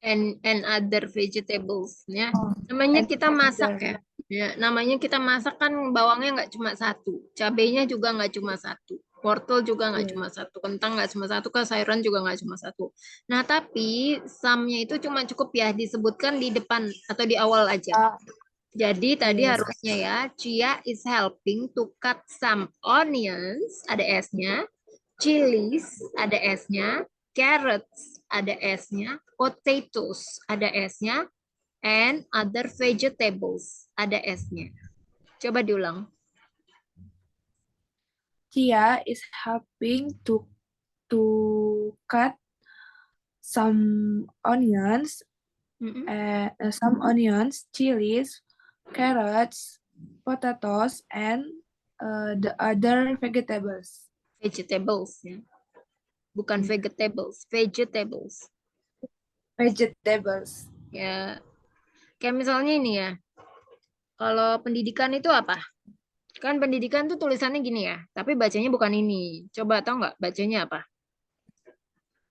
And other vegetables ya. Oh, Namanya and kita masak other. ya. Ya, namanya kita masak kan bawangnya nggak cuma satu, cabenya juga nggak cuma satu, wortel juga nggak Iya. cuma satu, kentang nggak cuma satu, sayuran juga nggak cuma satu. Nah, tapi some-nya itu cuma cukup ya disebutkan di depan atau di awal aja. Jadi tadi Yes. harusnya ya, Cia is helping to cut some onions, ada S-nya, chilies, ada S-nya, carrots, ada S-nya, potatoes, ada S-nya, and other vegetables, ada S-nya. Coba diulang. Cia is helping to cut some onions, chilies, carrots, potatoes, and the other vegetables. Vegetables ya. Bukan vegetables, vegetables. Vegetables. Ya. Kayak misalnya ini ya. Kalau pendidikan itu apa? Kan pendidikan tuh tulisannya gini ya, tapi bacanya bukan ini. Coba tahu nggak bacanya apa?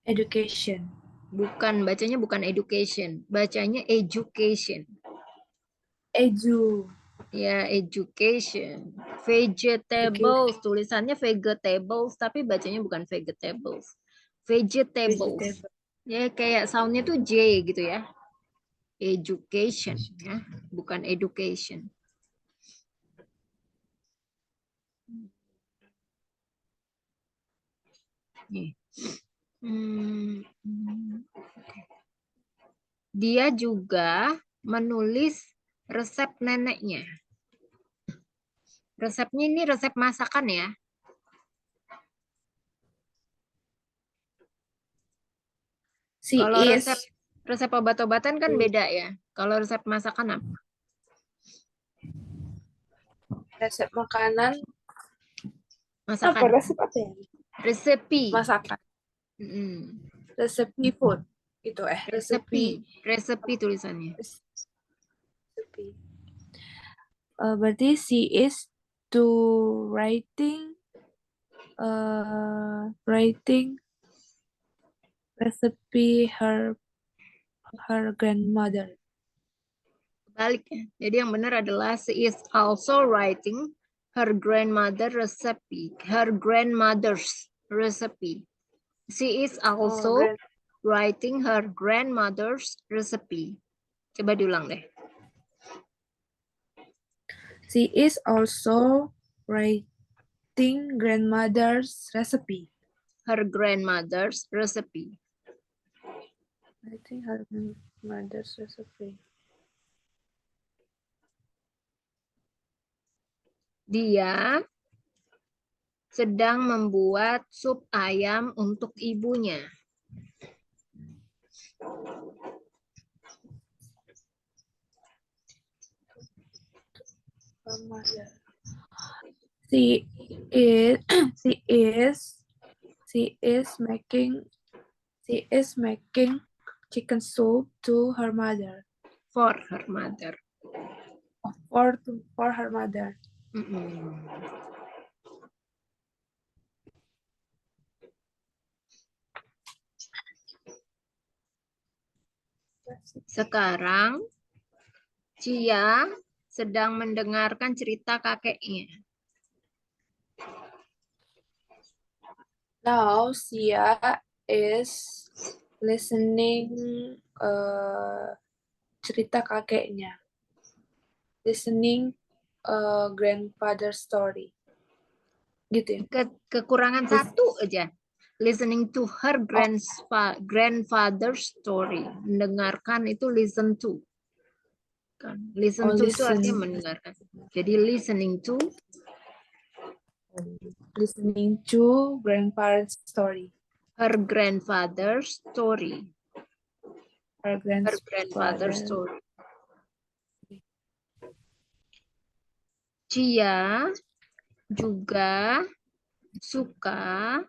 Education. Bukan, bacanya bukan education. Bacanya education. Ya, education. Vegetables, tulisannya vegetables, tapi bacanya bukan vegetables. Vegetables. Ya, kayak soundnya tuh J gitu ya. Education, ya, bukan education. Nih. Dia juga menulis resep neneknya. Resepnya ini resep masakan ya. She Kalau is resep obat-obatan kan beda ya. Kalau resep masakan apa? resep makanan. Apa Masakan. resep apa ya? Resepi. Masakan. Mm-mm. Resepi food. Itu Resepi. Resepi tulisannya. Resepi. Berarti she is to writing recipe her grandmother. Balik ya. Jadi yang benar adalah she is also writing her grandmother's recipe. Her grandmother's recipe. She is also writing her grandmother's recipe. Coba diulang deh. She is also writing grandmother's recipe. Her grandmother's recipe. Writing her grandmother's recipe. Dia sedang membuat sup ayam untuk ibunya. She is making chicken soup to her mother. For her mother. For her mother. Sekarang Cia sedang mendengarkan cerita kakeknya. Now Cia is listening cerita kakeknya. Listening grandfather's story. Gitu ya. Kekurangan satu aja. Listening to her grandfather's story. Mendengarkan itu listen to. Kan? Listen to itu artinya mendengarkan. Jadi listening to grandparents' story. Her grandfather's story. Her grandfather's story. Cia juga suka,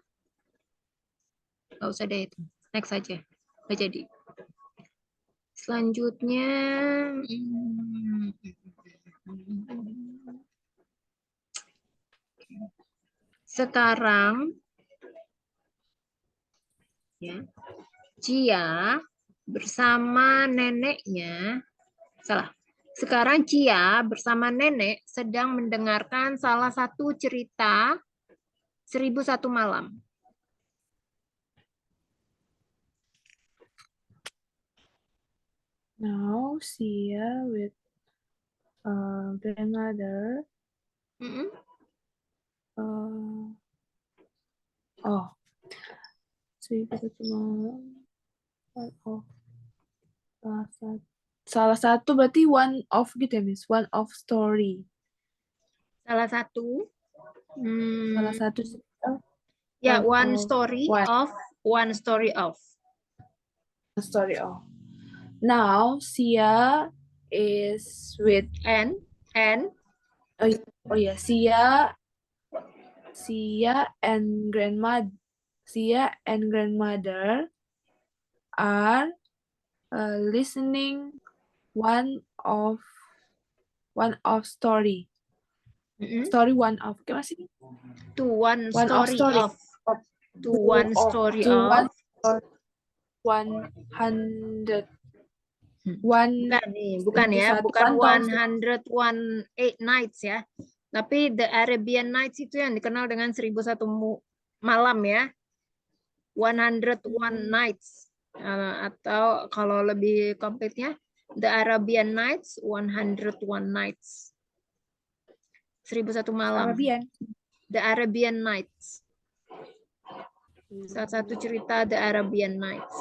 nggak usah deh itu, next aja, nggak jadi. Selanjutnya, sekarang, ya, Cia bersama neneknya, salah. Sekarang Cia bersama nenek sedang mendengarkan salah satu cerita 1001 Malam. Now Cia with grandmother. Salah satu berarti one of gitu ya, Miss? One of story. Salah satu. Salah satu. Ya, one story of. Now Cia is with and Cia and grandmother are listening one of story. Story one of. Gimana sih? To one story of. To one story of. 100. Bukan ya, bukan 101 nights ya. Tapi The Arabian Nights itu yang dikenal dengan 1001 malam ya. 101 nights. Atau kalau lebih komplitnya, The Arabian Nights, 101 nights. 1001 malam. Arabian. The Arabian Nights. Salah satu cerita The Arabian Nights.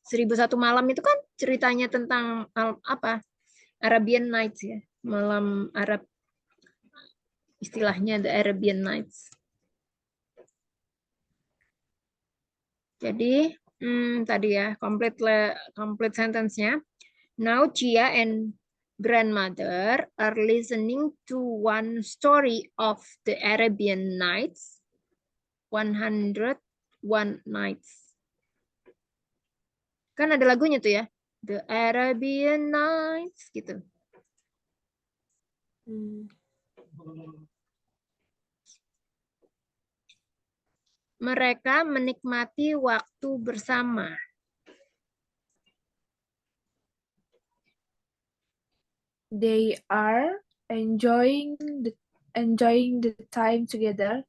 1001 Malam itu kan ceritanya tentang apa? Arabian Nights ya. Malam Arab, istilahnya The Arabian Nights. Jadi tadi ya complete sentence-nya. Now Chia and grandmother are listening to one story of the Arabian Nights. 101 Nights. Kan ada lagunya tuh ya. The Arabian Nights gitu. Mereka menikmati waktu bersama. They are enjoying the time together.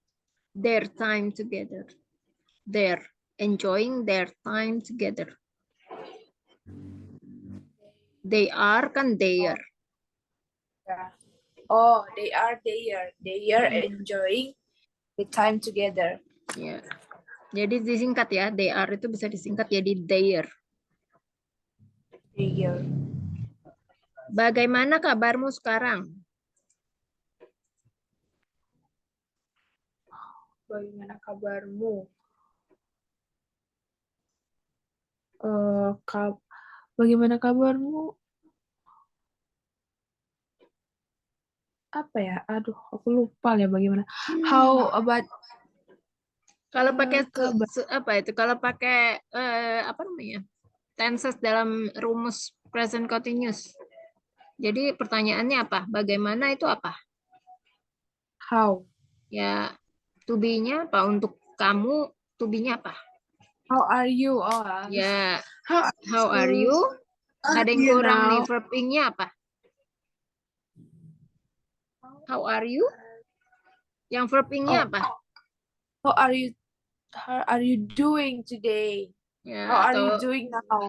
Their time together. They're enjoying their time together. They are kan their. Oh, they are there. They are enjoying the time together. Ya. Jadi disingkat ya. They are itu bisa disingkat jadi their. They are. Bagaimana kabarmu sekarang? Bagaimana kabarmu? Bagaimana kabarmu? Apa ya? Aduh, aku lupa ya bagaimana. How about Kalau pakai kabar. apa itu? Kalau pakai apa namanya? Tenses dalam rumus present continuous. Jadi pertanyaannya apa? Bagaimana itu apa? How? Ya, to be-nya apa? Untuk kamu, to be-nya apa? How are you? Oh, Ya, how are you? Ada yang you kurang now? nih, verb ing-nya apa? How are you? Yang verb ing-nya apa? How are you doing today? Ya, How are you atau doing now?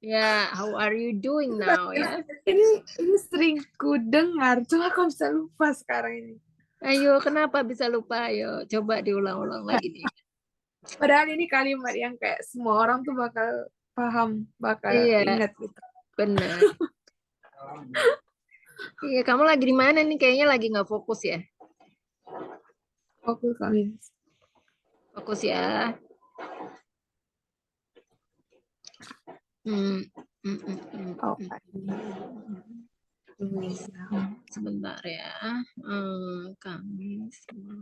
ya, how are you doing now ya? Ini sering ku dengar, cuma aku bisa lupa sekarang ini. Ayo, kenapa bisa lupa? Ayo, coba diulang-ulang lagi nih. Padahal ini kalimat yang kayak semua orang tuh bakal paham, bakal Iya. ingat gitu. Benar. Iya, kamu lagi di mana nih? Kayaknya lagi nggak fokus ya. Fokus kami. Fokus ya. Oh, Sebentar ya. Kami semua.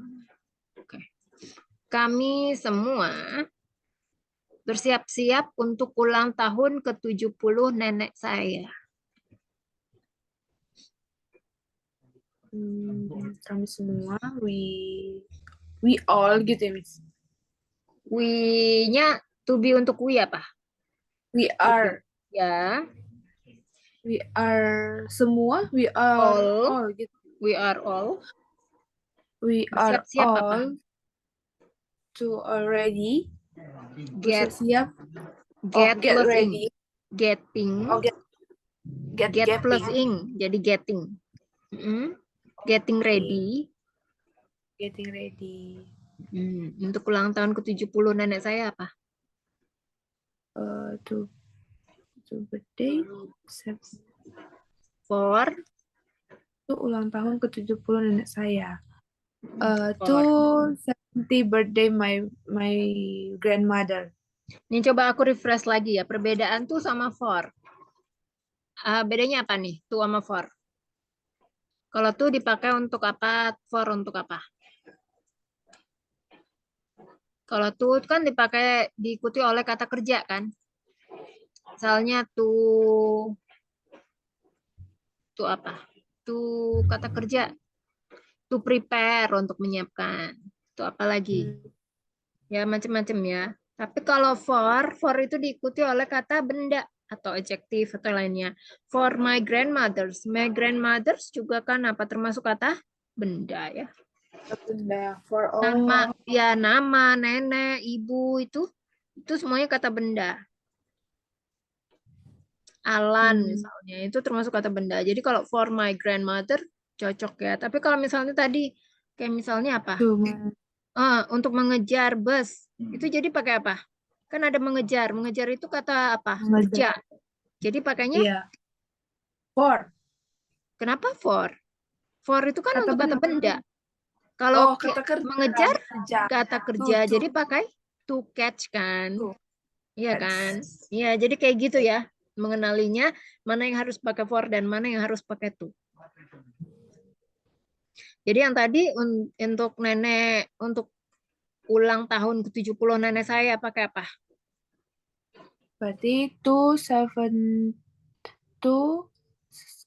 Oke. Kami semua bersiap-siap untuk ulang tahun ke-70 nenek saya. Kami semua, we all gitu ya, Miss. We-nya to be untuk we apa? We are. Ya. We are semua, we are all gitu. We are all. We are Bersiap-siap all apa? to already Get siap. get Get plus ready. ing. Getting. Get plus ing. Jadi getting. Getting ready. Getting ready. Untuk ulang tahun ke-70 nenek saya apa? To birthday. For Itu ulang tahun ke-70 nenek saya. To 70 birthday my grandmother. Ini coba aku refresh lagi ya. Perbedaan tuh sama for. Bedanya apa nih? To sama for. Kalau to dipakai untuk apa? For untuk apa? Kalau to kan diikuti oleh kata kerja kan? Misalnya to apa? To kata kerja. To prepare untuk menyiapkan. To apa lagi? Ya macam-macam ya. Tapi kalau for itu diikuti oleh kata benda atau adjektif atau lainnya. For my grandmothers juga kan apa termasuk kata benda ya. Benda for all. Nama, nenek, ibu itu semuanya kata benda. Alan misalnya itu termasuk kata benda. Jadi kalau for my grandmother cocok ya. Tapi kalau misalnya tadi kayak misalnya apa? Untuk mengejar bus. Itu jadi pakai apa? Kan ada mengejar. Mengejar itu kata apa? Kerja. Mengejar. Jadi pakainya Iya. For. kenapa for? For itu kan Kata untuk kata benda. benda. Kalau Oh, kata kerja. mengejar Kerja. kata kerja. Jadi pakai to catch kan? To. Iya Catch. kan? Iya, jadi kayak gitu ya. Mengenalinya mana yang harus pakai for dan mana yang harus pakai to. Jadi yang tadi untuk nenek, untuk ulang tahun ke-70 nenek saya pakai apa? Berarti 270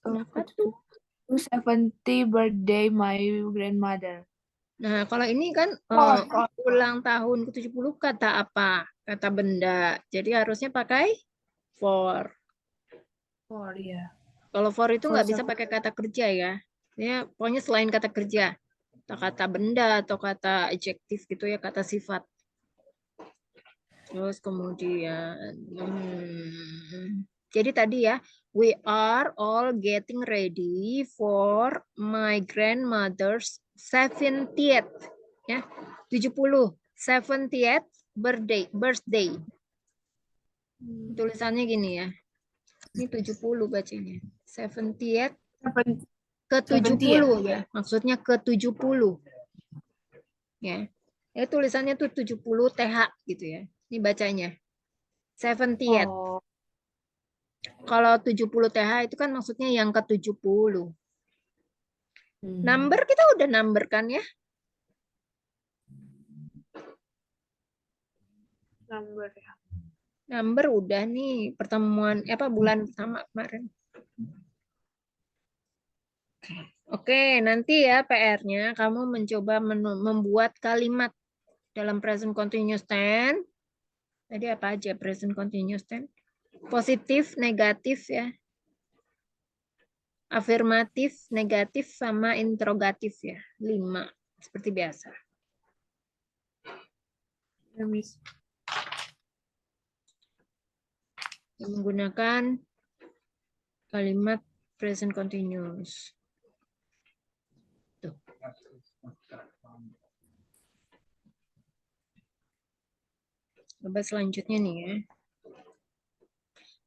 Kenapa tuh? 270 birthday my grandmother. Nah, kalau ini kan ulang tahun ke-70 kata apa? Kata benda. Jadi harusnya pakai for. For, ya. Kalau for itu For nggak bisa pakai kata kerja ya. Ya, pokoknya selain kata kerja. Kata benda atau kata adjektif gitu ya, kata sifat. Terus kemudian, jadi tadi ya, we are all getting ready for my grandmother's 70th, ya, 70, 70th birthday. Tulisannya gini ya, ini 70 bacanya, 70th ke 70 ya, maksudnya ke 70, ya. Ya tulisannya tuh 70 TH gitu ya. Ini bacanya 70th. Oh. Kalau 70 TH itu kan maksudnya yang ke-70. Number kita udah number kan ya? Number ya. Number udah nih pertemuan bulan pertama kemarin. Oke, nanti ya PR-nya kamu mencoba membuat kalimat dalam present continuous tense. Tadi apa aja present continuous tense? Positif, negatif ya. Afirmatif, negatif, sama interrogatif ya. 5, seperti biasa. Ya, Miss. Menggunakan kalimat present continuous. Tuh. Coba selanjutnya nih ya.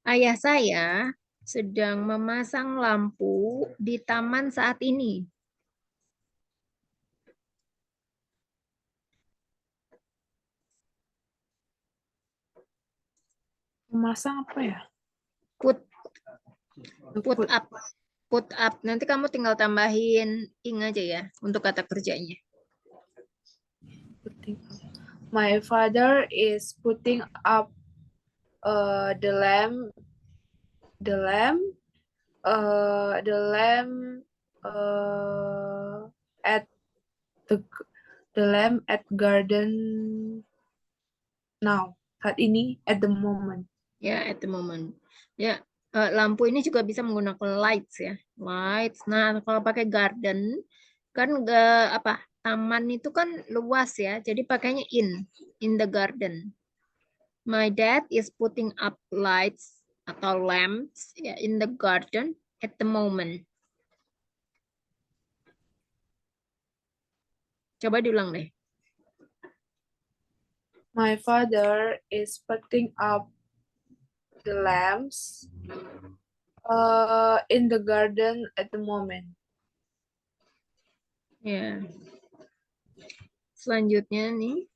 Ayah saya sedang memasang lampu di taman saat ini. Memasang apa ya? Put up. Put up. Nanti kamu tinggal tambahin ing aja ya untuk kata kerjanya. My father is putting up the lamp at the lamp at garden now. Saat ini, at the moment. Ya, at the moment. Ya, lampu ini juga bisa menggunakan lights ya. Lights. Nah, kalau pakai garden kan taman itu kan luas ya. Jadi pakainya in the garden. My dad is putting up lights atau lamps ya, in the garden at the moment. Coba diulang deh. My father is putting up the lamps in the garden at the moment. Ya. Selanjutnya nih.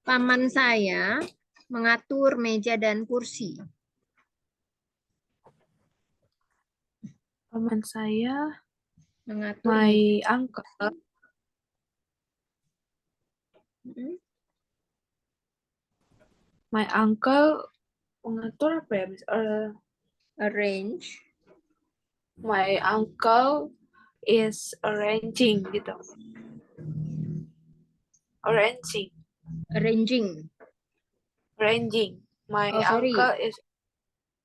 Paman saya mengatur meja dan kursi. Paman saya, Mengatur my meja. uncle, my uncle mengatur apa ya, Miss? Arrange. My uncle is arranging gitu. Arranging. My uncle is.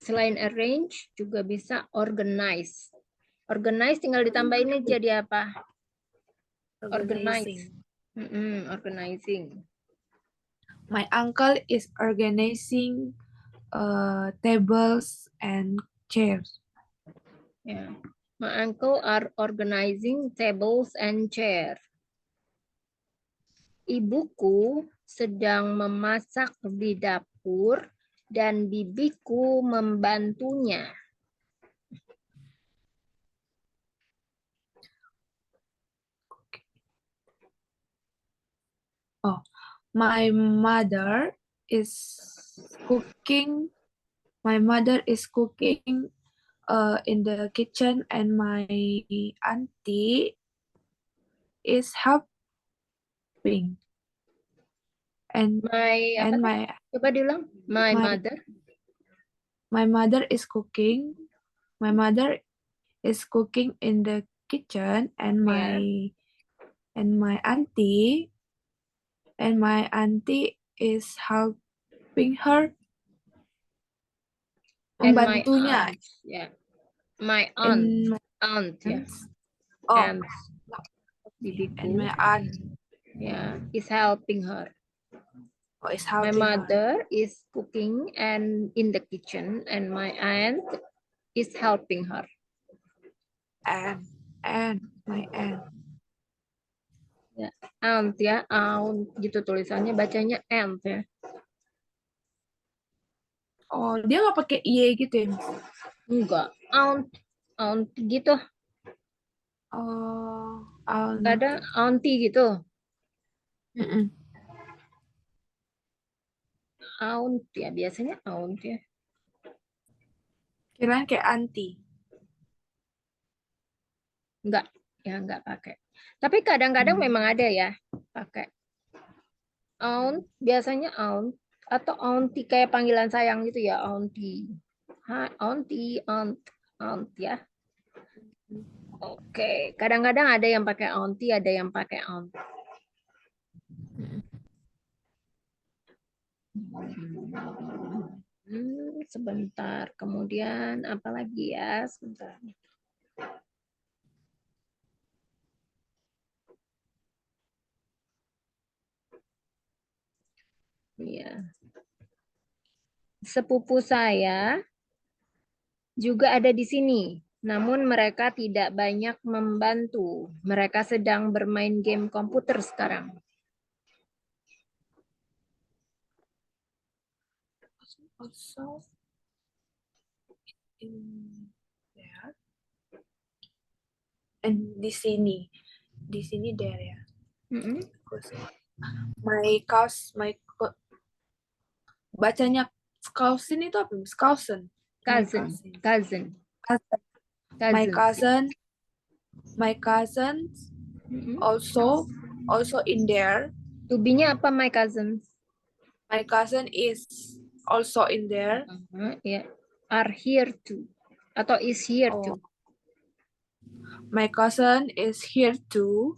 Selain arrange juga bisa organize. Organize tinggal ditambahin jadi apa? Organize. Organizing. My uncle is organizing tables and chairs. Ya. My uncle are organizing tables and chair. Ibuku sedang memasak di dapur dan bibiku membantunya. My mother is cooking. My mother is cooking in the kitchen, and my auntie is helping. And My and apa? my Coba diulang. My My- mother. my mother is cooking. My mother is cooking in the kitchen, and my auntie is helping her, And my membantunya. aunt. Yeah. My aunt. And my Aunt ya. oh, And bibiku. and my aunt Yeah, is helping her. is My helping her. mother is cooking and in the kitchen, and my aunt is helping her. And my aunt. Aunt ya, aunt gitu tulisannya, bacanya aunt ya. Oh, dia nggak pakai y gitu ya, Miss? Enggak, aunt gitu. Oh, aunt. Nggak ada auntie gitu. Mm-mm. Aunt ya, biasanya aunt ya. Kirain kayak auntie. Enggak, ya enggak pakai. Tapi kadang-kadang memang ada ya pakai. Aunt, biasanya aunt atau auntie kayak panggilan sayang gitu ya, auntie. Hai, auntie, aunt ya. Oke, kadang-kadang ada yang pakai auntie, ada yang pakai aunt. Sebentar, kemudian apa lagi ya? Sebentar. Iya. Sepupu saya juga ada di sini, namun mereka tidak banyak membantu. Mereka sedang bermain game komputer sekarang. Also in there. And di sini there ya. Bacanya cousin itu apa? Cousin. Cousin. My cousins also in there. To-be-nya apa, my cousins? My cousin is also in there. Ya. Are here too. Atau is here too. My cousin is here too.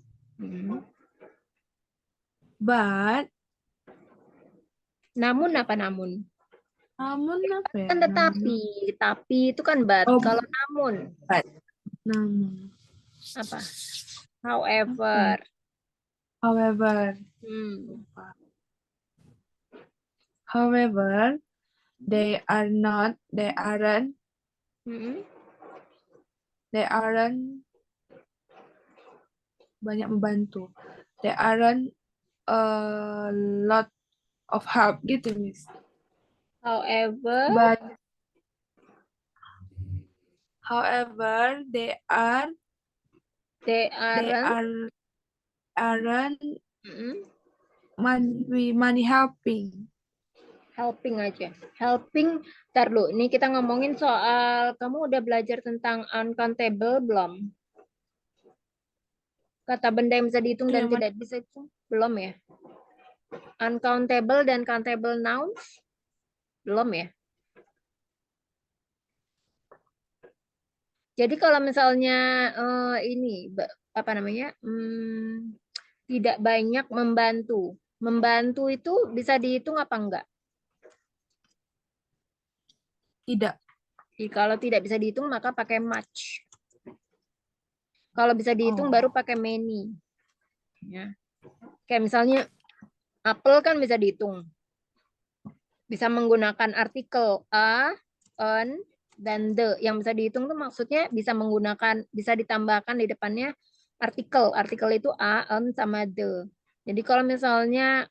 But namun apa namun? Namun apa ya? Kan tetapi. Tapi itu kan but. Oh, kalau namun. Namun. Apa? However. However, they aren't banyak membantu. They aren't a lot of help gitu, Miss. However, they aren't money helping. Helping aja. Helping, ntar dulu. Ini kita ngomongin soal, kamu udah belajar tentang uncountable belum? Kata benda yang bisa dihitung dan tidak bisa dihitung? Belum ya? Uncountable dan countable nouns? Belum ya? Jadi kalau misalnya ini, apa namanya? Tidak banyak membantu. Membantu itu bisa dihitung apa enggak? Tidak. Kalau tidak bisa dihitung maka pakai much. Kalau bisa dihitung baru pakai many. Ya. Kayak misalnya apel kan bisa dihitung. Bisa menggunakan artikel a, an, dan the. Yang bisa dihitung tuh maksudnya bisa ditambahkan di depannya artikel. Artikel itu a, an, sama the. Jadi kalau misalnya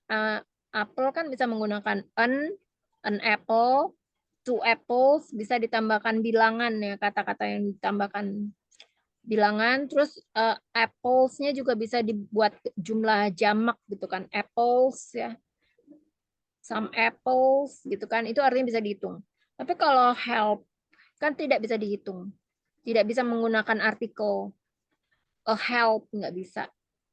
apple kan bisa menggunakan an apple, two apples, bisa ditambahkan bilangan ya, kata-kata yang ditambahkan bilangan. Terus apples-nya juga bisa dibuat jumlah jamak gitu kan, apples ya, some apples gitu kan, itu artinya bisa dihitung. Tapi kalau help kan tidak bisa dihitung, tidak bisa menggunakan artikel. A help nggak bisa,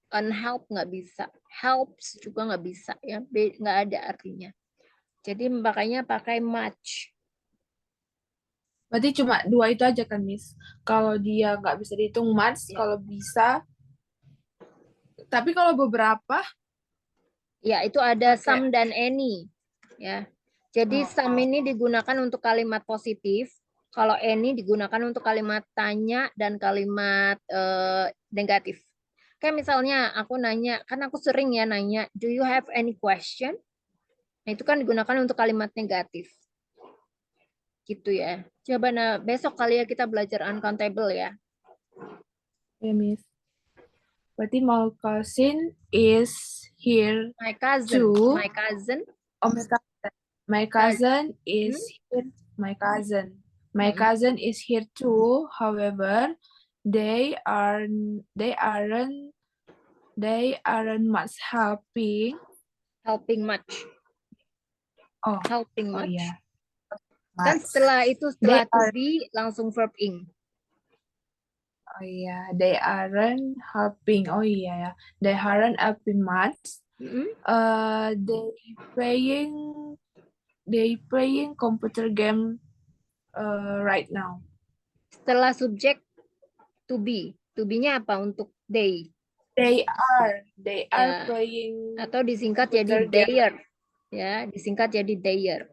unhelp nggak bisa, helps juga nggak bisa ya, nggak ada artinya. Jadi makanya pakai much. Berarti cuma dua itu aja kan, Miss? Kalau dia nggak bisa dihitung much, Ya. kalau bisa. Tapi kalau beberapa, Ya, itu ada Pakai. some dan any. Ya. Jadi some ini digunakan untuk kalimat positif, kalau any digunakan untuk kalimat tanya dan kalimat negatif. Kayak misalnya aku nanya, kan aku sering ya nanya, do you have any question? Nah, itu kan digunakan untuk kalimat negatif. Gitu ya. Coba besok kali ya kita belajar uncountable ya. ya, Miss. Berarti my cousin is here My cousin. too. My cousin. Oh, my cousin is here. My cousin is here too. However, they aren't much helping. Helping much. Oh, Helping oh much. yeah. Kan Much. setelah They to are- be langsung verb ing. Oh yeah, they aren't helping. Oh yeah, yeah. They aren't helping much. They playing computer game right now. Setelah subjek to be. To be-nya apa untuk they? They are Ya. playing Atau disingkat jadi computer game. their. Ya, disingkat jadi their.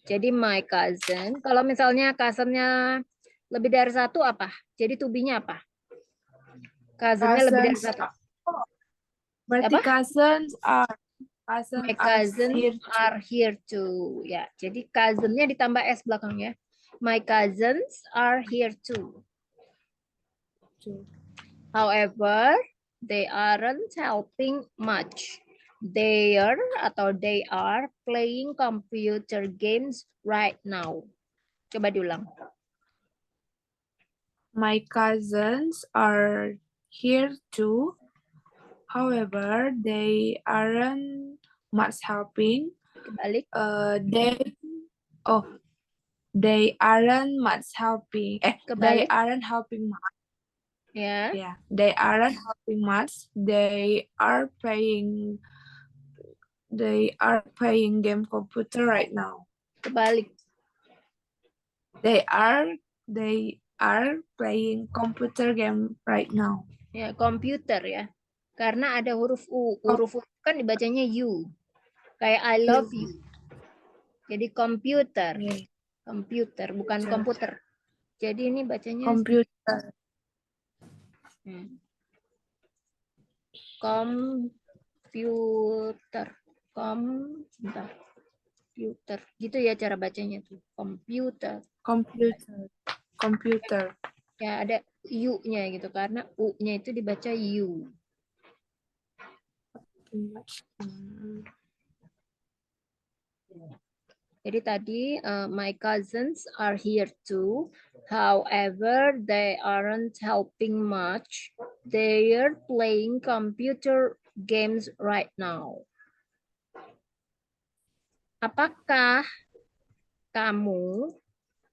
Jadi my cousin. Kalau misalnya cousin-nya lebih dari satu apa? Jadi to be-nya apa? Cousin-nya lebih dari Cousins. satu. Oh, berarti Apa? cousins My cousins here. are here too. Ya, jadi cousin-nya ditambah s belakangnya. My cousins are here too. However, they aren't helping much. They are playing computer games right now. Coba diulang. My cousins are here too. However, they aren't much helping. Kebalik. They aren't much helping. They Kebalik. aren't helping much. Ya. Yeah, they aren't helping much. They are playing game computer right now. Kebalik. They are playing computer game right now. Ya, komputer ya. Karena ada huruf U. Huruf U kan dibacanya U. Kayak I love you. Jadi komputer. Yeah. Komputer, bukan Sure. komputer. Jadi ini bacanya Computer. Komputer. Komputer. Gitu ya cara bacanya tuh. Komputer. Ya ada U-nya gitu karena U-nya itu dibaca U. Jadi tadi my cousins are here too. However, they aren't helping much. They're playing computer games right now. Apakah kamu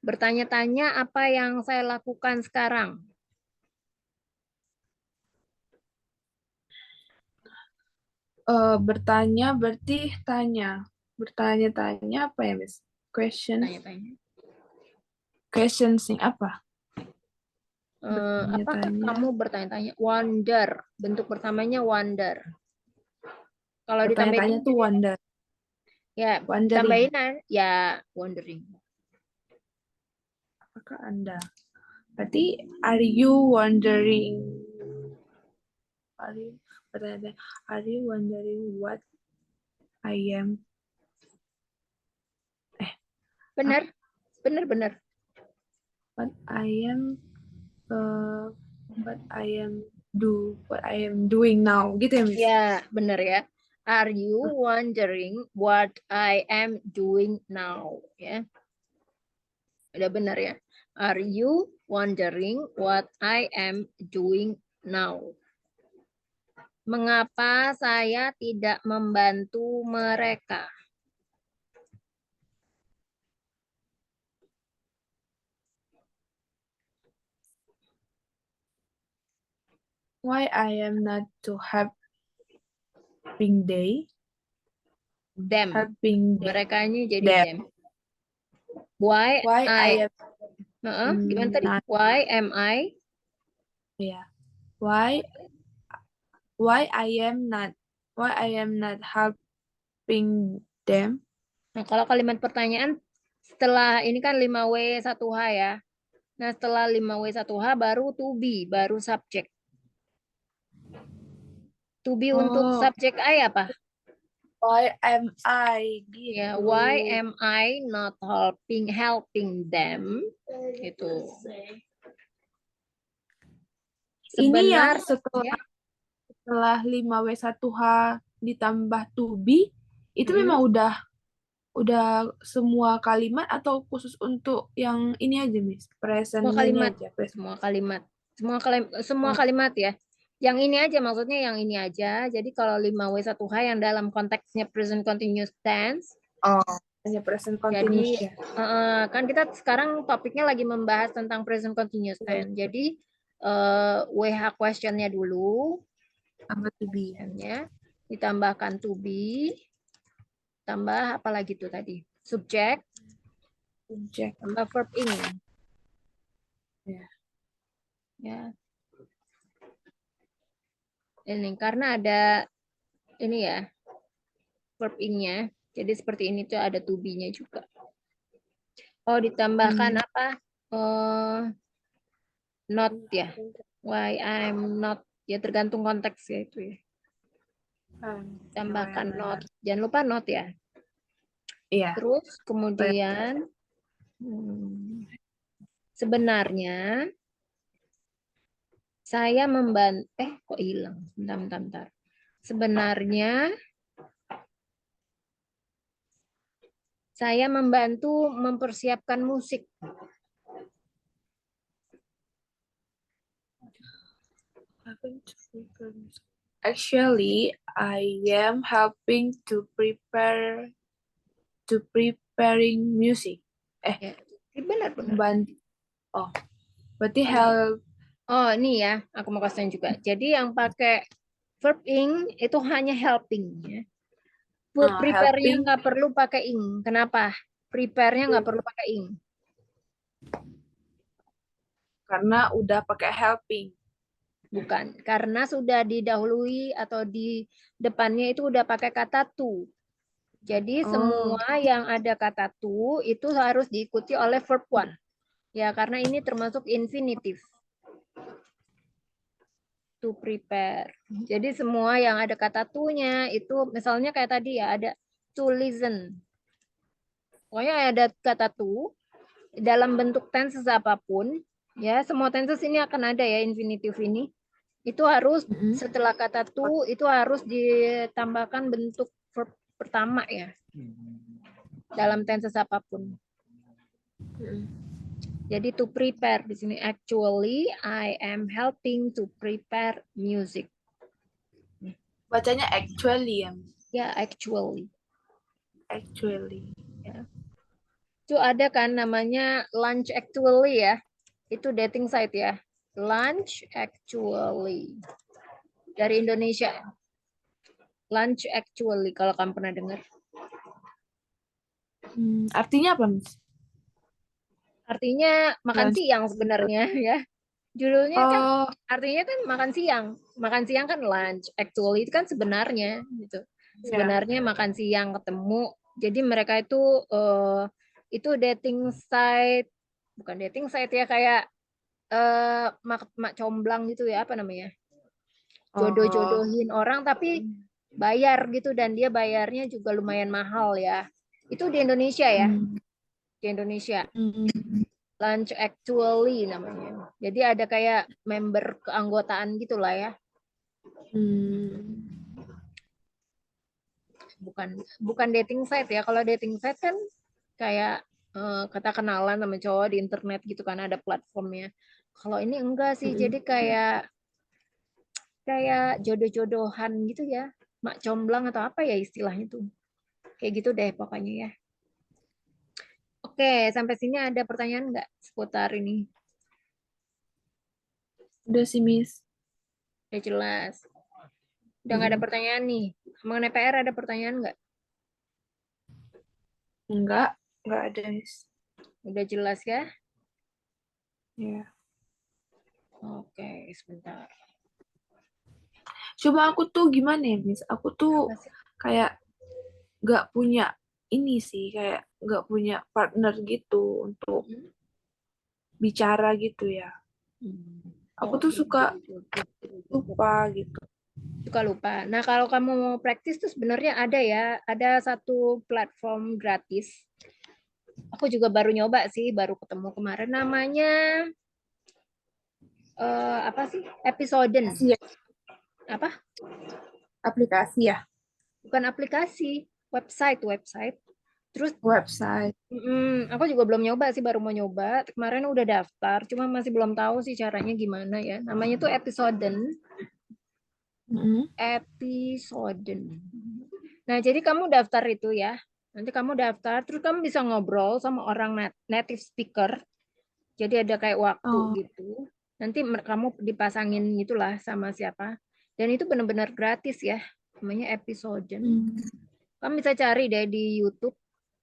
bertanya-tanya apa yang saya lakukan sekarang? Bertanya berarti tanya. Bertanya-tanya apa ya, Miss? Question. Tanya-tanya. Question sing apa? Apakah kamu bertanya-tanya? Wonder. Bentuk pertamanya wonder. Kalau Bertanya-tanya ditambahin tuh wonder. ya, Wondering. tambahin ya wondering. Apakah Anda? Berarti are you wondering? Are you wondering what I am? Benar. Benar. what I am what I am doing now gitu ya Miss? Ya, benar ya. Are you wondering what I am doing now? Ya, udah benar ya. Are you wondering what I am doing now? Mengapa saya tidak membantu mereka? Why I am not to helping Them. helping Merekanya jadi them. them. Why Why I am gimana tadi? not Why am I? yeah. Why I am not helping them. Nah, kalau kalimat pertanyaan setelah ini kan 5W1H ya. Nah, setelah 5W1H baru to be, baru subjek. To be untuk Oh. subjek I apa? Why am I gitu. Ya, why am I not helping them? Itu. Ini yang Sebenarnya setelah 5W1H ditambah to be itu memang udah semua kalimat atau khusus untuk yang ini aja Miss? Present semua kalimat, aja. semua kalimat ya. Yang ini aja maksudnya yang ini aja. Jadi kalau 5W1H yang dalam konteksnya present continuous tense. Oh, hanya present continuous Jadi ya. kan kita sekarang topiknya lagi membahas tentang present continuous tense. Jadi WH questionnya dulu. Tambah to be. Ya, ditambahkan to be. Tambah apa lagi tuh tadi? Subjek. Subjek. Tambah verb ing. Ya. Ya. Ini karena ada ini ya verb ing-nya. Jadi seperti ini tuh ada to be-nya juga. Oh, ditambahkan apa? Not ya. Why I'm not. Ya tergantung konteks ya itu ya. Tambahkan not. Jangan lupa not ya. Iya. Terus kemudian sebenarnya saya membantu kok hilang? Bentar. Sebenarnya saya membantu mempersiapkan musik. Actually, I am helping to preparing music. Ya, benar. Oh, berarti help. Oh, ini ya, aku mau kasih juga. Jadi yang pakai verb ing itu hanya helping ya. Prepare-nya nggak perlu pakai ing. Kenapa? Prepare-nya nggak perlu pakai ing. Karena udah pakai helping. Bukan, karena sudah didahului atau di depannya itu udah pakai kata to. Jadi semua yang ada kata to itu harus diikuti oleh verb one. Ya, karena ini termasuk infinitive. To prepare. Jadi semua yang ada kata to-nya itu misalnya kayak tadi ya ada to listen. Pokoknya ada kata to dalam bentuk tenses apapun, ya semua tenses ini akan ada ya infinitive ini. Itu harus setelah kata to itu harus ditambahkan bentuk verb pertama ya. Dalam tenses apapun. Jadi to prepare di sini actually I am helping to prepare music. Bacanya actually ya. Ya, actually. Actually. Ya. Itu ada kan namanya lunch actually ya. Itu dating site ya. Lunch actually. Dari Indonesia. Lunch actually kalau kamu pernah dengar. Artinya apa, Miss? Artinya makan siang sebenarnya ya. Judulnya kan artinya kan makan siang. Makan siang kan lunch. Actually itu kan sebenarnya gitu. Sebenarnya makan siang ketemu. Jadi mereka itu dating site, bukan dating site ya kayak mak comblang gitu ya, apa namanya? Jodoh-jodohin orang tapi bayar gitu dan dia bayarnya juga lumayan mahal ya. Itu di Indonesia ya. Di Indonesia. Launch Actually namanya. Jadi ada kayak member keanggotaan gitulah ya. Hmm. Bukan dating site ya. Kalau dating site kan kayak kata kenalan sama cowok di internet gitu kan, ada platformnya. Kalau ini enggak sih, Mm-mm. jadi kayak jodoh-jodohan gitu ya, mak comblang atau apa ya istilahnya tuh, kayak gitu deh pokoknya ya. Oke, sampai sini ada pertanyaan nggak seputar ini? Udah sih, Miss. Udah jelas. Udah nggak ada Mm-mm. pertanyaan nih. Mengenai PR ada pertanyaan nggak? Enggak ada, Miss. Udah jelas ya? Ya. Oke, sebentar. Cuma aku tuh gimana ya, Miss? Aku tuh Apa sih? kayak nggak punya ini sih, kayak nggak punya partner gitu untuk bicara gitu ya. Aku Oh, tuh suka lupa gitu. suka lupa. Nah, kalau kamu mau praktis tuh sebenarnya ada ya, ada satu platform gratis. Aku juga baru nyoba sih, baru ketemu kemarin. Namanya apa sih? Episoden. Iya, Apa? aplikasi ya, Bukan aplikasi, website. Terus website. aku juga belum nyoba sih, baru mau nyoba. Kemarin udah daftar, cuma masih belum tahu sih caranya gimana ya. Namanya tuh Episoden. Mm-mm. Episoden. Nah, jadi kamu daftar itu ya. Nanti kamu daftar, terus kamu bisa ngobrol sama orang native speaker. Jadi ada kayak waktu Oh, gitu. Nanti kamu dipasangin gitulah sama siapa. Dan itu benar-benar gratis ya. Namanya Episoden. hmm. Kamu bisa cari deh di YouTube.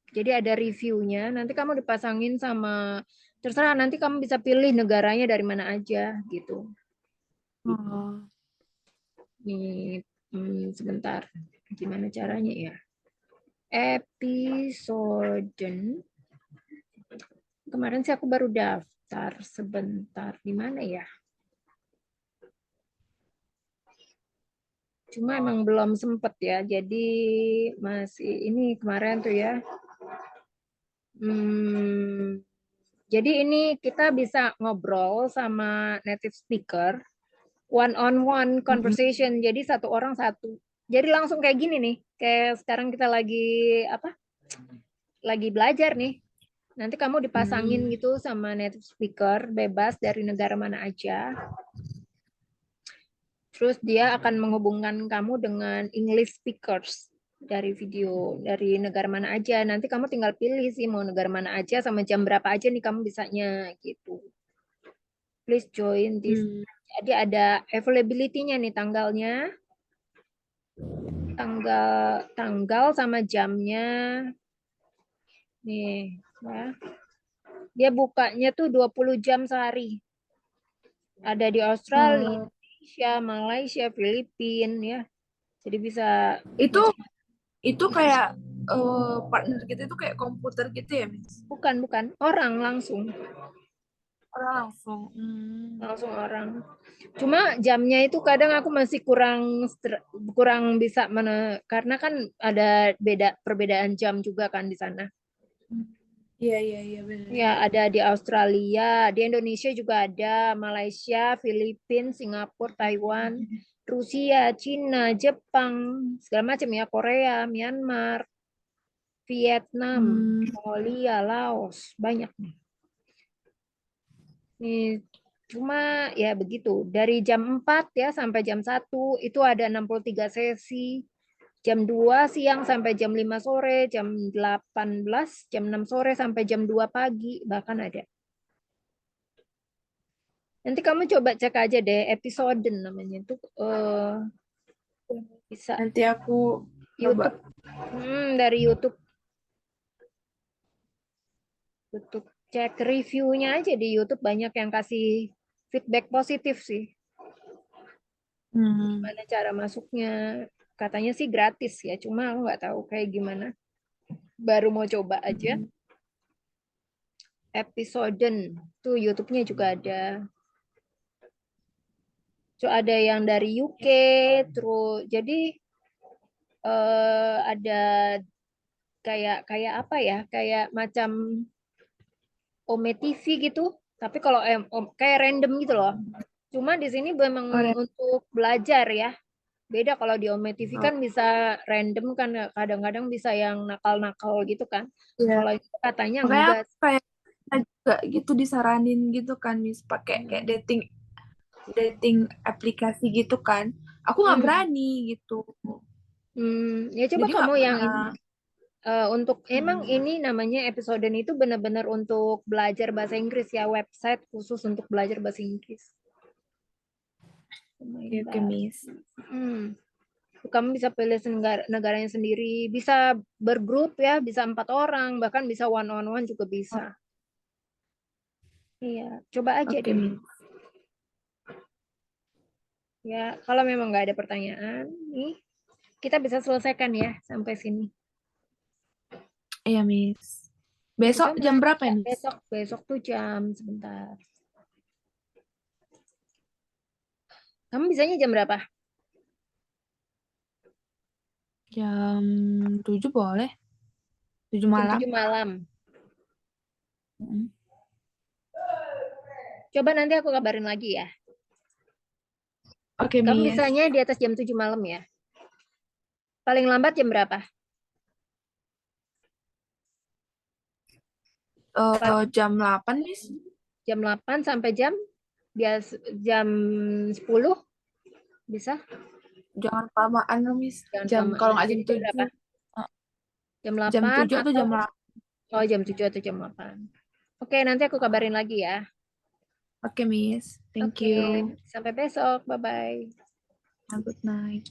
Jadi ada reviewnya. Nanti kamu dipasangin sama, terserah, nanti kamu bisa pilih negaranya dari mana aja gitu. Oh. Nih, sebentar. Gimana caranya ya? Episoden. Kemarin sih aku baru daftar sebentar. Di mana ya? Cuma emang belum sempet ya. Jadi masih ini kemarin tuh ya. Hmm, jadi ini kita bisa ngobrol sama native speaker, one on one Mm-mm. conversation. Jadi satu orang satu. Jadi langsung kayak gini nih. Kayak sekarang kita lagi apa? Lagi belajar nih. Nanti kamu dipasangin Hmm. gitu sama native speaker, bebas dari negara mana aja. Terus dia akan menghubungkan kamu dengan English speakers dari video dari negara mana aja. Nanti kamu tinggal pilih sih mau negara mana aja sama jam berapa aja nih kamu bisanya gitu. Please join this. Hmm. Jadi ada availability-nya nih tanggalnya, tanggal sama jamnya. Nih, ya. Dia bukanya tuh 20 jam sehari. Ada di Australia, Oh. Indonesia, Malaysia, Filipina ya. Jadi bisa Itu macam. itu kayak partner kita itu kayak komputer gitu ya, Miss? Bukan, orang langsung. Orang langsung. Hmm. Langsung orang. Cuma jamnya itu kadang aku masih kurang bisa karena kan ada perbedaan jam juga kan di sana. Iya, iya, iya, benar. Ya, ada di Australia, di Indonesia juga ada, Malaysia, Filipina, Singapura, Taiwan, Rusia, Cina, Jepang, segala macam ya, Korea, Myanmar, Vietnam, Hmm. Mongolia, Laos, banyak nih. Nih, cuma ya begitu. Dari jam 4 ya sampai jam 1 itu ada 63 sesi. Jam 2 siang sampai jam 5 sore, jam 18, jam 6 sore sampai jam 2 pagi, bahkan ada. Nanti kamu coba cek aja deh, episode namanya itu bisa Nanti aku coba. YouTube. Dari YouTube. Cek reviewnya aja di YouTube, banyak yang kasih feedback positif sih. Hmm. Gimana cara masuknya? Katanya sih gratis ya, cuma aku nggak tahu kayak gimana. Baru mau coba aja. Hmm. Episoden tuh YouTube-nya juga ada. So ada yang dari UK, terus jadi ada kayak kayak apa ya? Kayak macam Ome TV gitu. Tapi kalau kayak random gitu loh. Cuma di sini memang Oh, untuk belajar ya. Beda kalau di Ome TV oh, kan bisa random kan, kadang-kadang bisa yang nakal-nakal gitu kan. iya. Kalau itu katanya Makanya enggak. aku kayak kita juga gitu disaranin gitu kan, Miss, pakai kayak dating dating aplikasi gitu kan. Aku nggak Hmm. berani gitu. Ya coba Jadi kamu nggak yang pernah. untuk emang ini namanya episode ini tuh benar-benar untuk belajar bahasa Inggris ya, website khusus untuk belajar bahasa Inggris. Oke, oke, Miss. Hmm. Kamu bisa pilih negaranya sendiri, bisa bergrup ya, bisa 4 orang, bahkan bisa one on one juga bisa. Iya, coba aja Oke, deh. Miss. Ya, kalau memang nggak ada pertanyaan, nih kita bisa selesaikan ya sampai sini. Iya, Miss. Besok Besok jam berapa ya, Miss? besok tuh jam sebentar. Kamu bisanya jam berapa? Jam 7 boleh? 7 Jam malam? 7 malam. Mm. Coba nanti aku kabarin lagi ya. Oke, Kamu Miss. bisanya di atas jam 7 malam ya? Paling lambat jam berapa? Jam 8, Miss. Jam 8 sampai jam 10 bisa? Jangan kelamaan loh, Miss. Jangan Jam kelamaan. kalau nggak jam Jadi jam berapa? 7. Jam Jam 8 7 atau atau jam 8. jam 7 atau jam 8. Oke, nanti aku kabarin lagi ya. Oke, Miss. Thank Oke, you. sampai besok. Bye-bye. Have a good night.